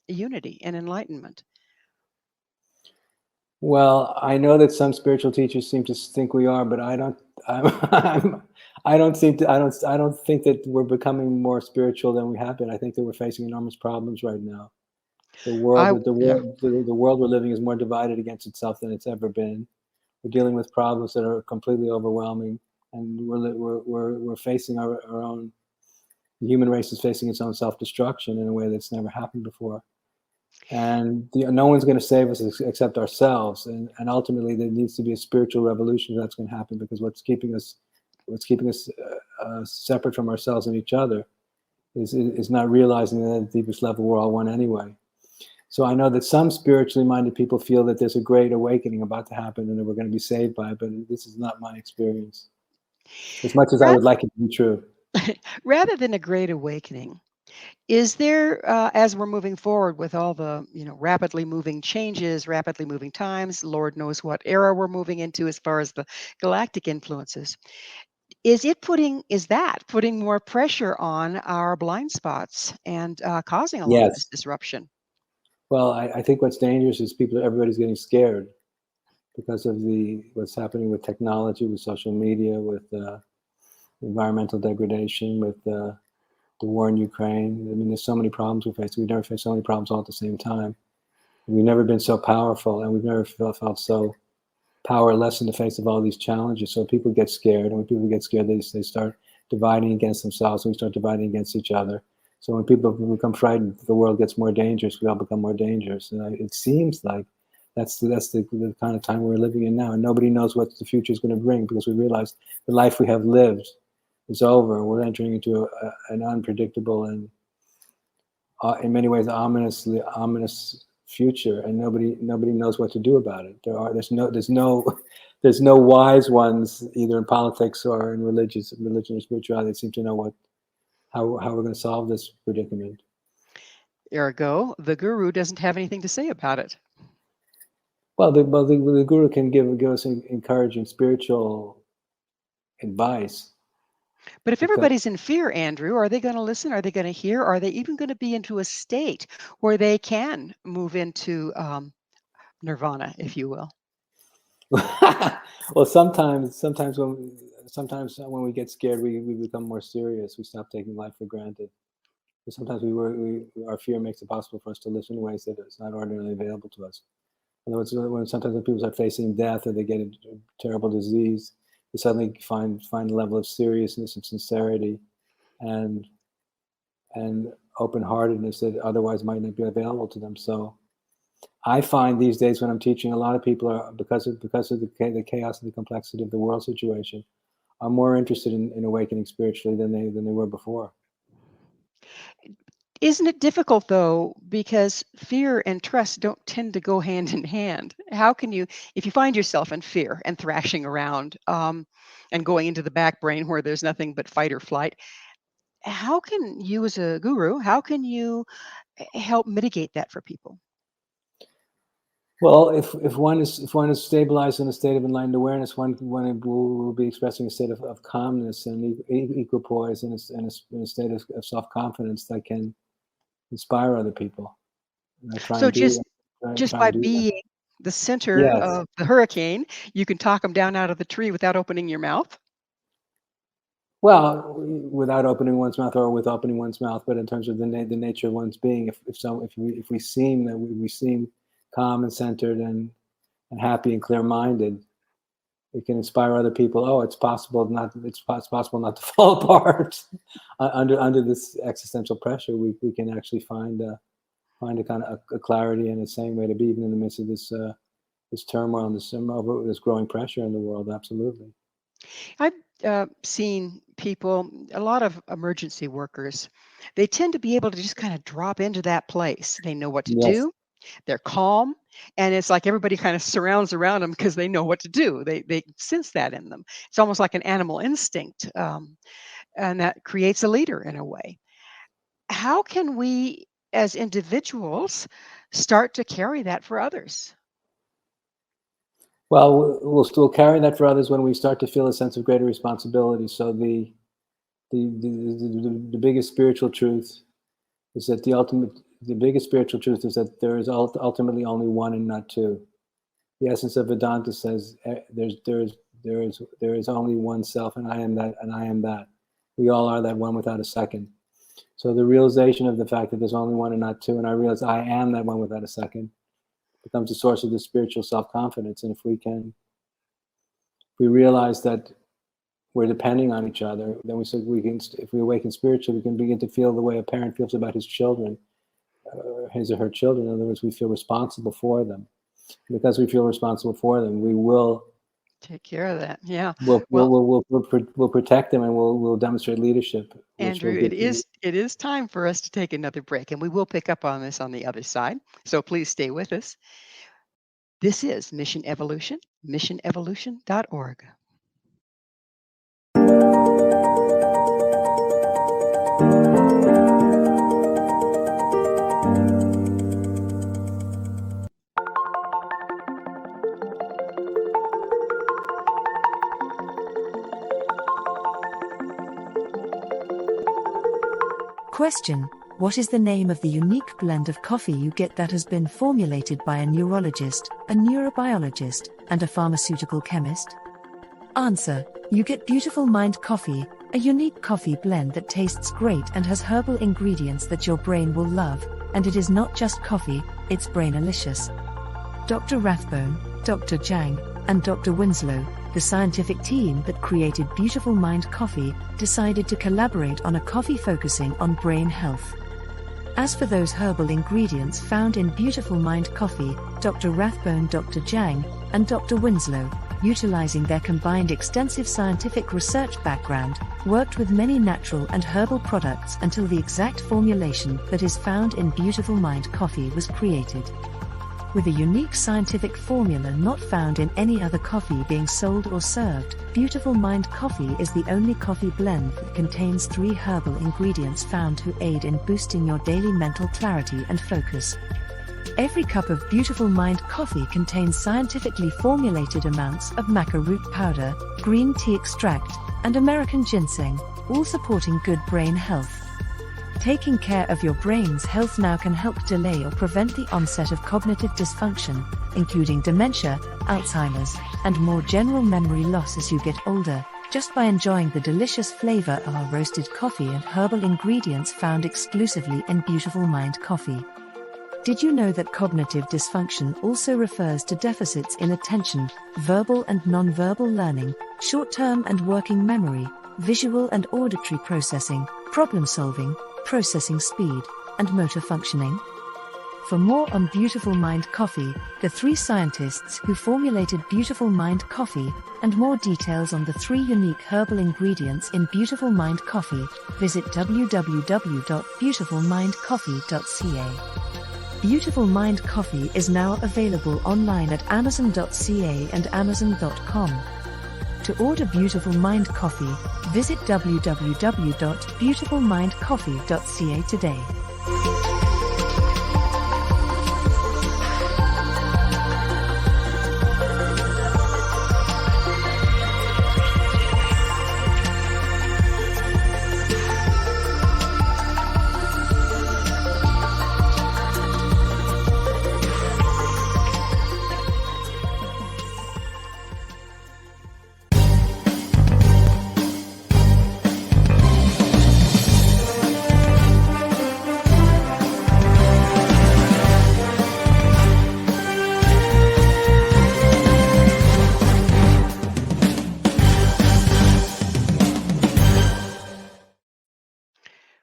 unity and enlightenment? Well, I know that some spiritual teachers seem to think we are, but I don't. I don't think that we're becoming more spiritual than we have been. I think that we're facing enormous problems right now. The world we're living is more divided against itself than it's ever been. We're dealing with problems that are completely overwhelming, and we're facing our own. The human race is facing its own self-destruction in a way that's never happened before. And no one's going to save us except ourselves. And ultimately, there needs to be a spiritual revolution that's going to happen, because what's keeping us separate from ourselves and each other is not realizing that at the deepest level we're all one anyway. So I know that some spiritually minded people feel that there's a great awakening about to happen and that we're going to be saved by it, but this is not my experience. As much as I would like it to be true. Rather than a great awakening, is there, as we're moving forward with all the, rapidly moving changes, rapidly moving times, Lord knows what era we're moving into as far as the galactic influences, is that putting more pressure on our blind spots and causing a lot of this Yes. disruption? Well, I think what's dangerous is everybody's getting scared because of what's happening with technology, with social media, with environmental degradation, with the war in Ukraine. I mean, there's so many problems we face. We've never faced so many problems all at the same time. We've never been so powerful, and we've never felt so powerless in the face of all these challenges. So people get scared, and when people get scared, they start dividing against themselves, and we start dividing against each other. So when people become frightened, the world gets more dangerous. We all become more dangerous, and it seems like that's the kind of time we're living in now. And nobody knows what the future is going to bring, because we realize the life we have lived is over. We're entering into an unpredictable and, in many ways, ominous future, and nobody knows what to do about it. There's no wise ones, either in politics or in religion or spirituality, that seem to know how we're going to solve this predicament. Ergo, the guru doesn't have anything to say about it. Well, the guru can give us encouraging spiritual advice. But if everybody's in fear, Andrew, are they going to listen? Are they going to hear? Are they even going to be into a state where they can move into nirvana, if you will? Well, sometimes when we get scared, we become more serious. We stop taking life for granted. Sometimes our fear makes it possible for us to live in ways that it's not ordinarily available to us. In other words, sometimes when people are facing death or they get a terrible disease, they suddenly find a level of seriousness and sincerity and open-heartedness that otherwise might not be available to them. So I find these days when I'm teaching, a lot of people are, because of the chaos and the complexity of the world situation, are more interested in awakening spiritually than they were before. Isn't it difficult, though, because fear and trust don't tend to go hand in hand? How can you, if you find yourself in fear and thrashing around and going into the back brain where there's nothing but fight or flight, how can you as a guru, how can you help mitigate that for people? Well, if one is stabilized in a state of enlightened awareness, one will be expressing a state of calmness and equipoise and a state of self-confidence that can inspire other people. So just by being the center of the hurricane, you can talk them down out of the tree without opening your mouth? Well, without opening one's mouth or with opening one's mouth, but in terms of the nature of one's being, if we seem calm and centered and happy and clear-minded, it can inspire other people. Oh, it's possible not to fall apart under this existential pressure. We can actually find a kind of a clarity and a sane way to be, even in the midst of this turmoil and this growing pressure in the world. Absolutely. I've seen people, a lot of emergency workers, they tend to be able to just kind of drop into that place. They know what to do. They're calm, and it's like everybody kind of surrounds around them because they know what to do. They sense that in them. It's almost like an animal instinct, and that creates a leader in a way. How can we, as individuals, start to carry that for others? Well, we'll still carry that for others when we start to feel a sense of greater responsibility. So the biggest spiritual truth is that the biggest spiritual truth is that there is ultimately only one and not two. The essence of Vedanta says there is only one self, and I am that, and I am that. We all are that one without a second. So the realization of the fact that there's only one and not two, and I realize I am that one without a second, becomes the source of the spiritual self-confidence. And if we realize that we're depending on each other, then if we awaken spiritually, we can begin to feel the way a parent feels about his children, his or her children. In other words, we feel responsible for them. Because we feel responsible for them, we will take care of that. Yeah. We'll protect them, and we'll demonstrate leadership. Andrew, it is time for us to take another break, and we will pick up on this on the other side. So please stay with us. This is Mission Evolution, missionevolution.org. Question: what is the name of the unique blend of coffee you get that has been formulated by a neurologist, a neurobiologist, and a pharmaceutical chemist? Answer: you get Beautiful Mind Coffee, a unique coffee blend that tastes great and has herbal ingredients that your brain will love, and it is not just coffee, it's brainalicious. Dr. Rathbone, Dr. Jang, and Dr. Winslow, the scientific team that created Beautiful Mind Coffee decided to collaborate on a coffee focusing on brain health. As for those herbal ingredients found in Beautiful Mind Coffee, Dr. Rathbone, Dr. Jang, and Dr. Winslow, utilizing their combined extensive scientific research background, worked with many natural and herbal products until the exact formulation that is found in Beautiful Mind Coffee was created. With a unique scientific formula not found in any other coffee being sold or served, Beautiful Mind Coffee is the only coffee blend that contains 3 herbal ingredients found to aid in boosting your daily mental clarity and focus. Every cup of Beautiful Mind Coffee contains scientifically formulated amounts of maca root powder, green tea extract, and American ginseng, all supporting good brain health. Taking care of your brain's health now can help delay or prevent the onset of cognitive dysfunction, including dementia, Alzheimer's, and more general memory loss as you get older, just by enjoying the delicious flavor of our roasted coffee and herbal ingredients found exclusively in Beautiful Mind Coffee. Did you know that cognitive dysfunction also refers to deficits in attention, verbal and nonverbal learning, short-term and working memory, visual and auditory processing, problem-solving, processing speed, and motor functioning? For more on Beautiful Mind Coffee, the 3 scientists who formulated Beautiful Mind Coffee, and more details on the 3 unique herbal ingredients in Beautiful Mind Coffee, visit www.beautifulmindcoffee.ca. Beautiful Mind Coffee is now available online at amazon.ca and amazon.com. To order Beautiful Mind Coffee, visit www.beautifulmindcoffee.ca today.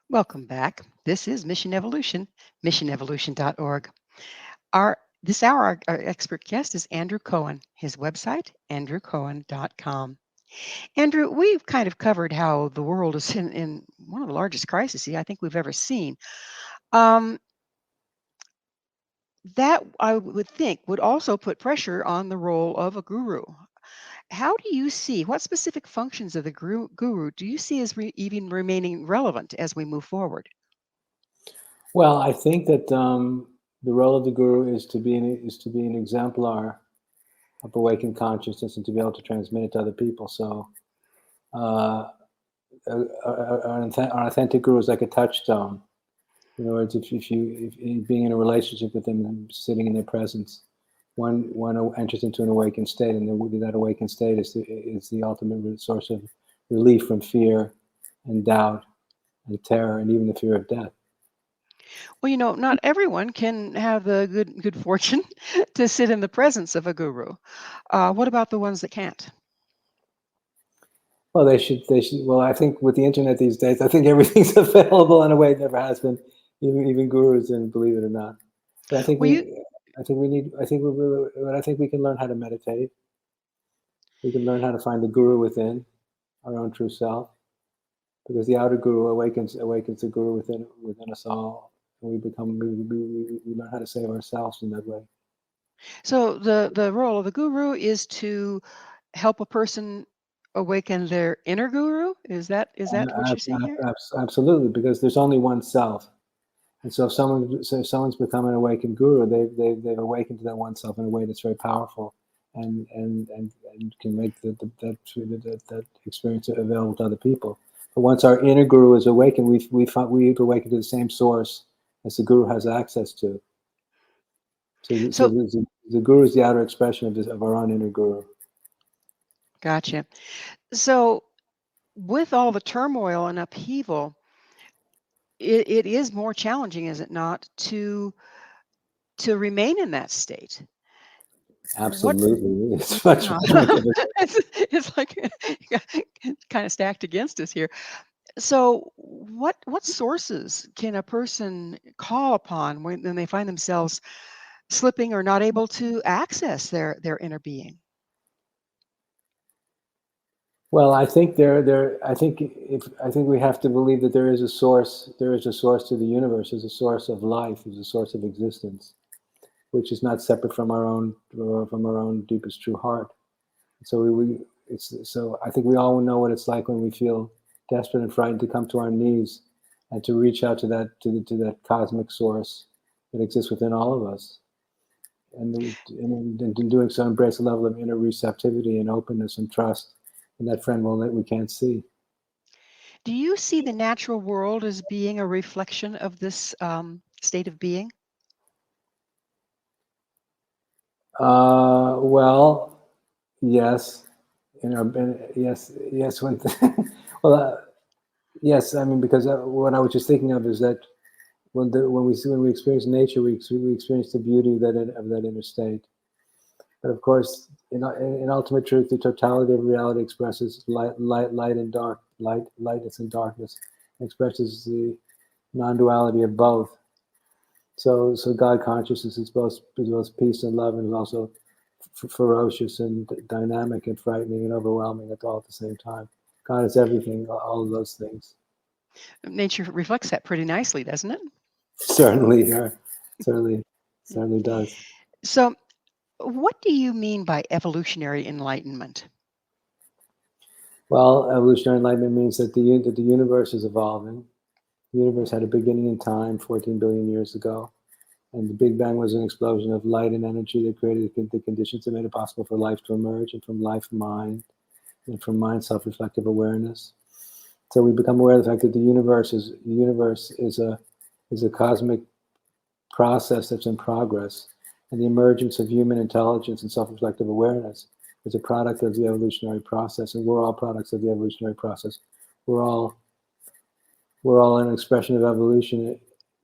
Welcome back. This is Mission Evolution, missionevolution.org. This hour, our expert guest is Andrew Cohen. His website, andrewcohen.com. Andrew, we've kind of covered how the world is in one of the largest crises I think we've ever seen. That, I would think, would also put pressure on the role of a guru. How do you see, what specific functions of the guru do you see as even remaining relevant as we move forward? Well, I think that the role of the guru is to be an exemplar of awakened consciousness and to be able to transmit it to other people. So an authentic guru is like a touchstone. In other words, if being in a relationship with them and sitting in their presence, one enters into an awakened state, and that awakened state is the ultimate source of relief from fear and doubt and terror and even the fear of death. Well, not everyone can have the good fortune to sit in the presence of a guru. What about the ones that can't? Well, they should. Well, I think with the internet these days, I think everything's available in a way it never has been, even gurus, and believe it or not. But I think we can learn how to meditate. We can learn how to find the guru within our own true self, because the outer guru awakens the guru within us all, and we learn how to save ourselves in that way. So the role of the guru is to help a person awaken their inner guru. Is that what you're saying here? Absolutely, because there's only one self, and so if someone's become an awakened guru, they've awakened to that one self in a way that's very powerful, and can make that experience available to other people. But once our inner guru is awakened, we've awakened to the same source as the guru has access to. So the guru is the outer expression of our own inner guru. Gotcha. So with all the turmoil and upheaval, it is more challenging, is it not, to remain in that state? Absolutely. It's much, Yeah. much of a, It's like kind of stacked against us here. So, what sources can a person call upon when they find themselves slipping or not able to access their inner being? well, I think we have to believe that there is a source to the universe, there's a source of life, there's a source of existence, which is not separate from our own deepest true heart. So so I think we all know what it's like when we feel desperate and frightened to come to our knees and to reach out to that cosmic source that exists within all of us, and in doing so, embrace a level of inner receptivity and openness and trust, and that friend will that we can't see. Do you see the natural world as being a reflection of this state of being? Well, yes, yes. Well, yes. I mean, because what I was just thinking of is that when we experience nature, we experience the beauty of that inner state. But of course, in ultimate truth, the totality of reality expresses light and dark, lightness and darkness, expresses the non-duality of both. So God consciousness is both peace and love, and is also ferocious and dynamic and frightening and overwhelming all at the same time. God is everything, all of those things. Nature reflects that pretty nicely, doesn't it? Certainly, certainly does. So, what do you mean by evolutionary enlightenment? Well, evolutionary enlightenment means that the universe is evolving. The universe had a beginning in time 14 billion years ago, and the Big Bang was an explosion of light and energy that created the conditions that made it possible for life to emerge, and from life, mind, and from mind, self-reflective awareness. So we become aware of the fact that the universe is a cosmic process that's in progress, and the emergence of human intelligence and self-reflective awareness is a product of the evolutionary process, and we're all products of the evolutionary process. We're all an expression of evolution.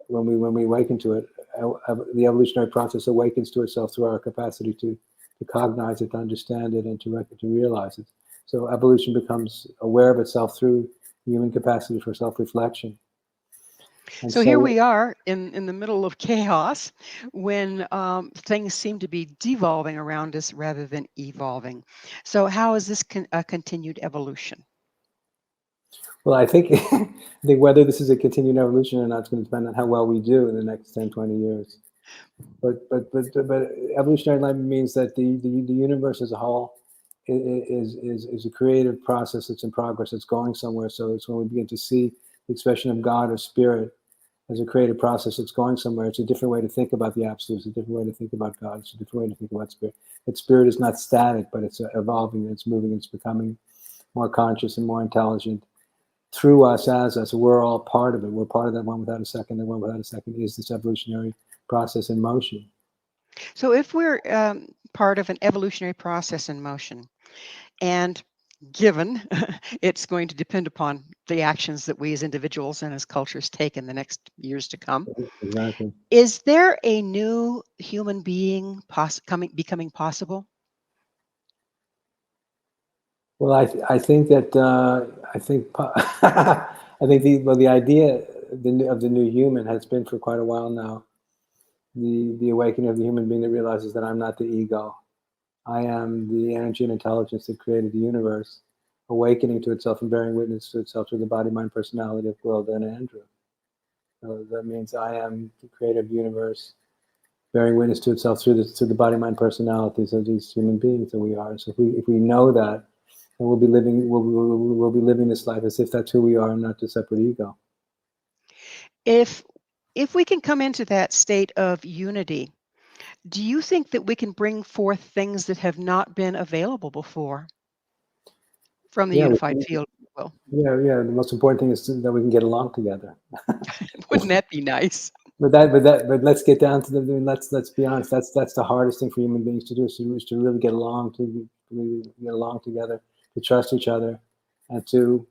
When we awaken to it, the evolutionary process awakens to itself through our capacity to cognize it, to understand it, and to realize it. So evolution becomes aware of itself through human capacity for self-reflection. And So here so, we are in the middle of chaos when things seem to be devolving around us rather than evolving. So, how is this a continued evolution? well, I think I think whether this is a continued evolution or not is going to depend on how well we do in the next 10, 20 years. But evolutionary enlightenment means that the universe as a whole is a creative process that's in progress, that's going somewhere. So it's when we begin to see the expression of God or spirit as a creative process that's going somewhere. It's a different way to think about the absolute. It's a different way to think about God. It's a different way to think about spirit. That spirit is not static, but it's evolving, it's moving, it's becoming more conscious and more intelligent through us, as us. We're all part of it. We're part of that one without a second. The one without a second is this evolutionary process in motion. So, if we're part of an evolutionary process in motion, and given it's going to depend upon the actions that we as individuals and as cultures take in the next years to come, Exactly. is there a new human being becoming possible? Well, I think that I think the idea of the new human has been for quite a while now. The awakening of the human being that realizes that I'm not the ego. I am the energy and intelligence that created the universe, awakening to itself and bearing witness to itself through the body, mind, personality of Gwilda and Andrew. So that means I am the creator of the universe, bearing witness to itself through the body, mind, personalities of these human beings that we are. So if we know that, then we'll be living this life as if that's who we are and not just separate ego. If we can come into that state of unity, do you think that we can bring forth things that have not been available before from the Yeah, unified field? Well, yeah. The most important thing is that we can get along together. wouldn't that be nice? But let's get down to let's be honest. That's the hardest thing for human beings to do is to really get along, to really get along together, to trust each other, and to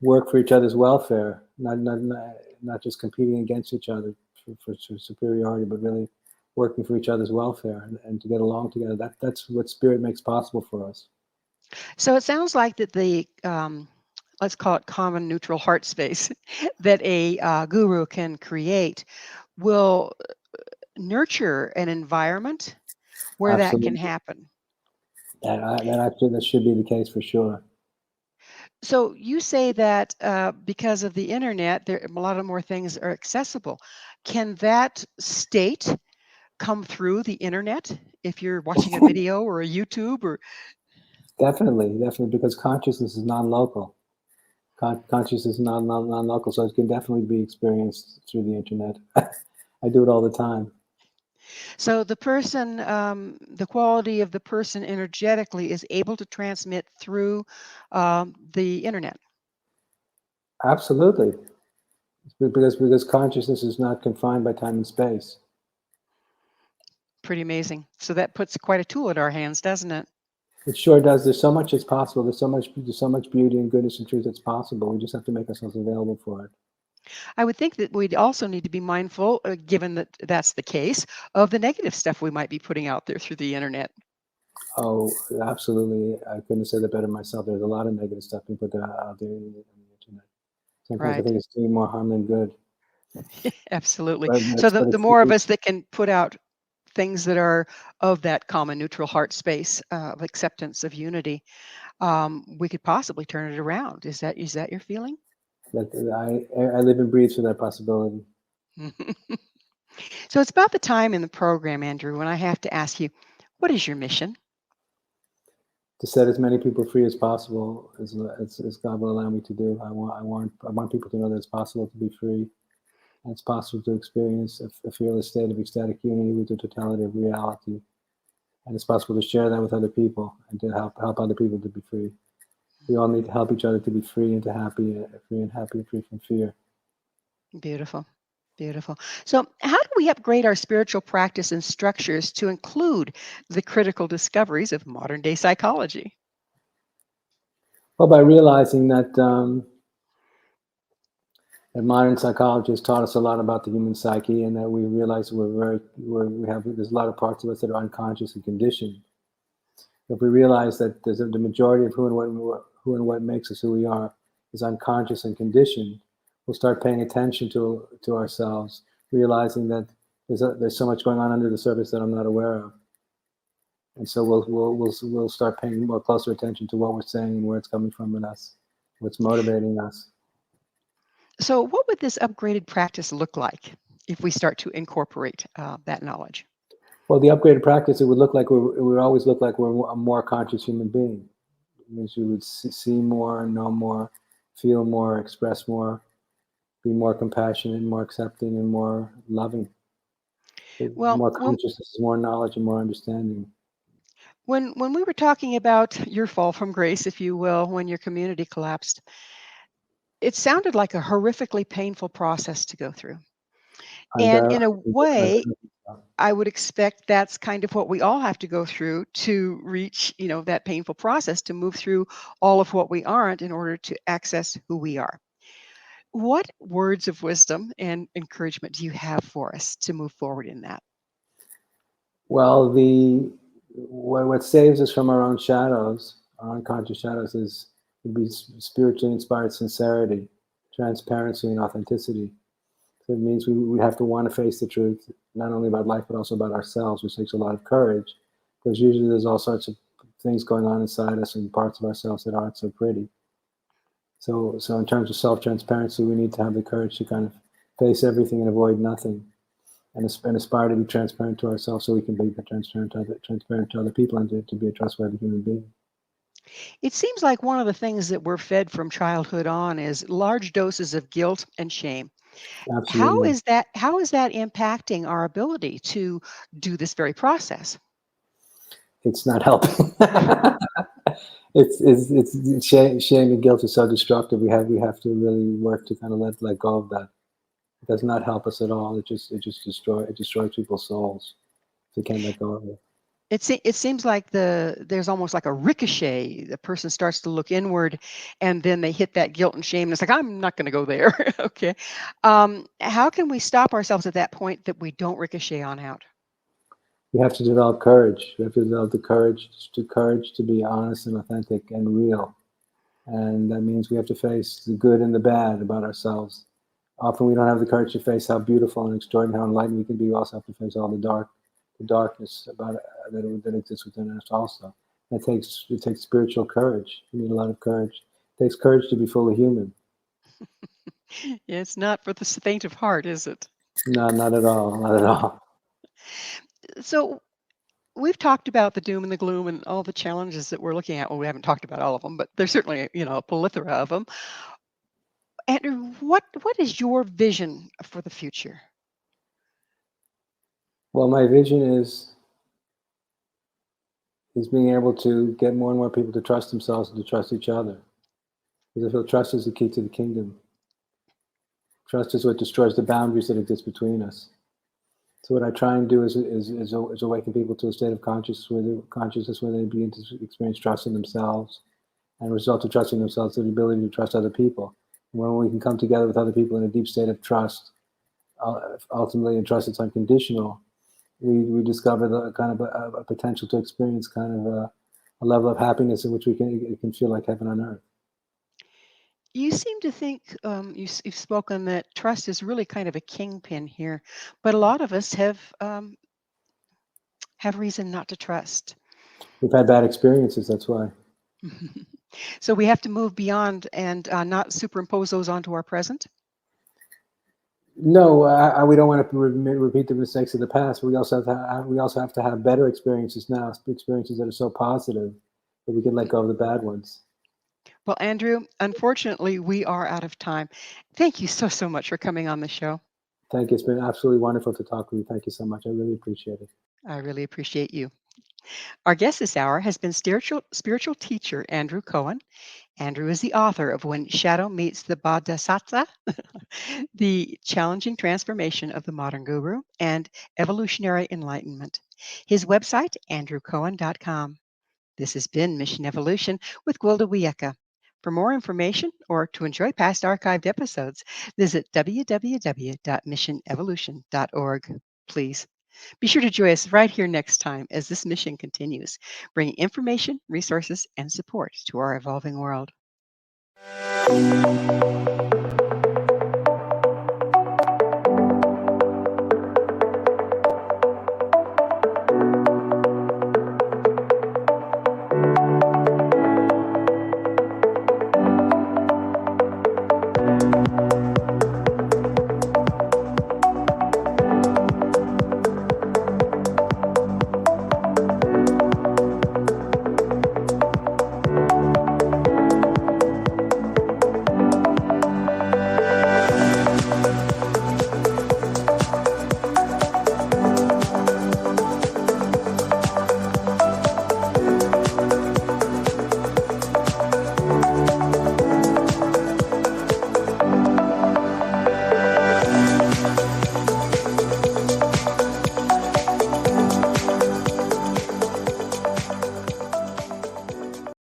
work for each other's welfare, not just competing against each other for superiority, but really working for each other's welfare and to get along together. That's what spirit makes possible for us. So it sounds like that the let's call it common neutral heart space that a guru can create will nurture an environment where that can Absolutely. happen. That should be the case for sure. So you say that because of the internet, there a lot of more things are accessible. Can that state come through the internet if you're watching a video or a YouTube or? Definitely, because consciousness is non-local. Consciousness is non-local, so it can definitely be experienced through the internet. I do it all the time. So the person, the quality of the person energetically is able to transmit through the internet. Absolutely, because consciousness is not confined by time and space. Pretty amazing. So that puts quite a tool in our hands, doesn't it? It sure does. There's so much that's possible. There's so much beauty and goodness and truth that's possible. We just have to make ourselves available for it. I would think that we'd also need to be mindful, given that that's the case, of the negative stuff we might be putting out there through the internet. Oh, absolutely. I couldn't have said it better myself. There's a lot of negative stuff we put out there on the internet. Sometimes I Right. think it's doing more harm than good. Absolutely. But So the more of it's us that can put out things that are of that common neutral heart space of acceptance of unity, we could possibly turn it around. Is that your feeling? I live and breathe for that possibility. So it's about the time in the program, Andrew, when I have to ask you, what is your mission? To set as many people free as possible, as God will allow me to do. I want people to know that it's possible to be free, and it's possible to experience a fearless state of ecstatic unity with the totality of reality, and it's possible to share that with other people and to help other people to be free. We all need to help each other to be free and free from fear. Beautiful. Beautiful. So, how do we upgrade our spiritual practice and structures to include the critical discoveries of modern day psychology? Well, by realizing that modern psychology has taught us a lot about the human psyche, and that we realize there's a lot of parts of us that are unconscious and conditioned. If we realize that the majority of who and what makes us who we are is unconscious and conditioned, we'll start paying attention to ourselves, realizing that there's so much going on under the surface that I'm not aware of, and so we'll start paying more closer attention to what we're saying and where it's coming from in us, what's motivating us. So, what would this upgraded practice look like if we start to incorporate that knowledge? Well, the upgraded practice, it would always look like we're a more conscious human being. It means we would see more, know more, feel more, express more, be more compassionate, more accepting, and more loving. Well, More consciousness, more knowledge, and more understanding. when we were talking about your fall from grace, if you will, when your community collapsed, it sounded like a horrifically painful process to go through. And in a way, I would expect that's kind of what we all have to go through to reach, that painful process, to move through all of what we aren't in order to access who we are. What words of wisdom and encouragement do you have for us to move forward in that? Well, what saves us from our own shadows, our unconscious shadows, would be spiritually inspired sincerity, transparency, and authenticity. So it means we have to want to face the truth, not only about life, but also about ourselves, which takes a lot of courage, because usually there's all sorts of things going on inside us and parts of ourselves that aren't so pretty. So in terms of self-transparency, we need to have the courage to kind of face everything and avoid nothing, and aspire to be transparent to ourselves so we can be transparent to other people, and to be a trustworthy human being. It seems like one of the things that we're fed from childhood on is large doses of guilt and shame. How Absolutely. is that impacting our ability to do this very process? It's not helping. it's shame and guilt is so destructive. We have to really work to kind of let go of that. It does not help us at all. It just destroys people's souls. So you can't let go of it. It seems like there's almost like a ricochet. The person starts to look inward, and then they hit that guilt and shame. And it's like, I'm not going to go there. Okay. How can we stop ourselves at that point that we don't ricochet on out? we have to develop courage. We have to develop the courage to be honest and authentic and real. And that means we have to face the good and the bad about ourselves. Often we don't have the courage to face how beautiful and extraordinary, how enlightened we can be. We also have to face all the darkness about that exists within us also. It takes spiritual courage. You need a lot of courage. It takes courage to be fully human. It's not for the faint of heart, is it? No, not at all. Not at all. So we've talked about the doom and the gloom and all the challenges that we're looking at. Well, we haven't talked about all of them, but there's certainly, a plethora of them. Andrew, what is your vision for the future? Well, my vision is being able to get more and more people to trust themselves and to trust each other. Because I feel trust is the key to the kingdom. Trust is what destroys the boundaries that exist between us. So what I try and do is awaken people to a state of consciousness where they begin to experience trust in themselves, and a result of trusting themselves is the ability to trust other people. And when we can come together with other people in a deep state of trust, ultimately, and trust that's unconditional, we discover the kind of a potential to experience kind of a level of happiness in which it can feel like heaven on earth. You seem to think you've spoken that trust is really kind of a kingpin here, but a lot of us have reason not to trust. We've had bad experiences, that's why. So we have to move beyond and not superimpose those onto our present. No, we don't want to repeat the mistakes of the past. We also have to have better experiences now, experiences that are so positive that we can let go of the bad ones. Well, Andrew, unfortunately, we are out of time. Thank you so much for coming on the show. Thank you. It's been absolutely wonderful to talk with you. Thank you so much. I really appreciate it. I really appreciate you. Our guest this hour has been spiritual teacher Andrew Cohen. Andrew is the author of When Shadow Meets the Bodhisattva, The Challenging Transformation of the Modern Guru, and Evolutionary Enlightenment. His website, andrewcohen.com. This has been Mission Evolution with Gwilda Wiyaka. For more information or to enjoy past archived episodes, visit www.missionevolution.org. Please be sure to join us right here next time as this mission continues, bringing information, resources, and support to our evolving world.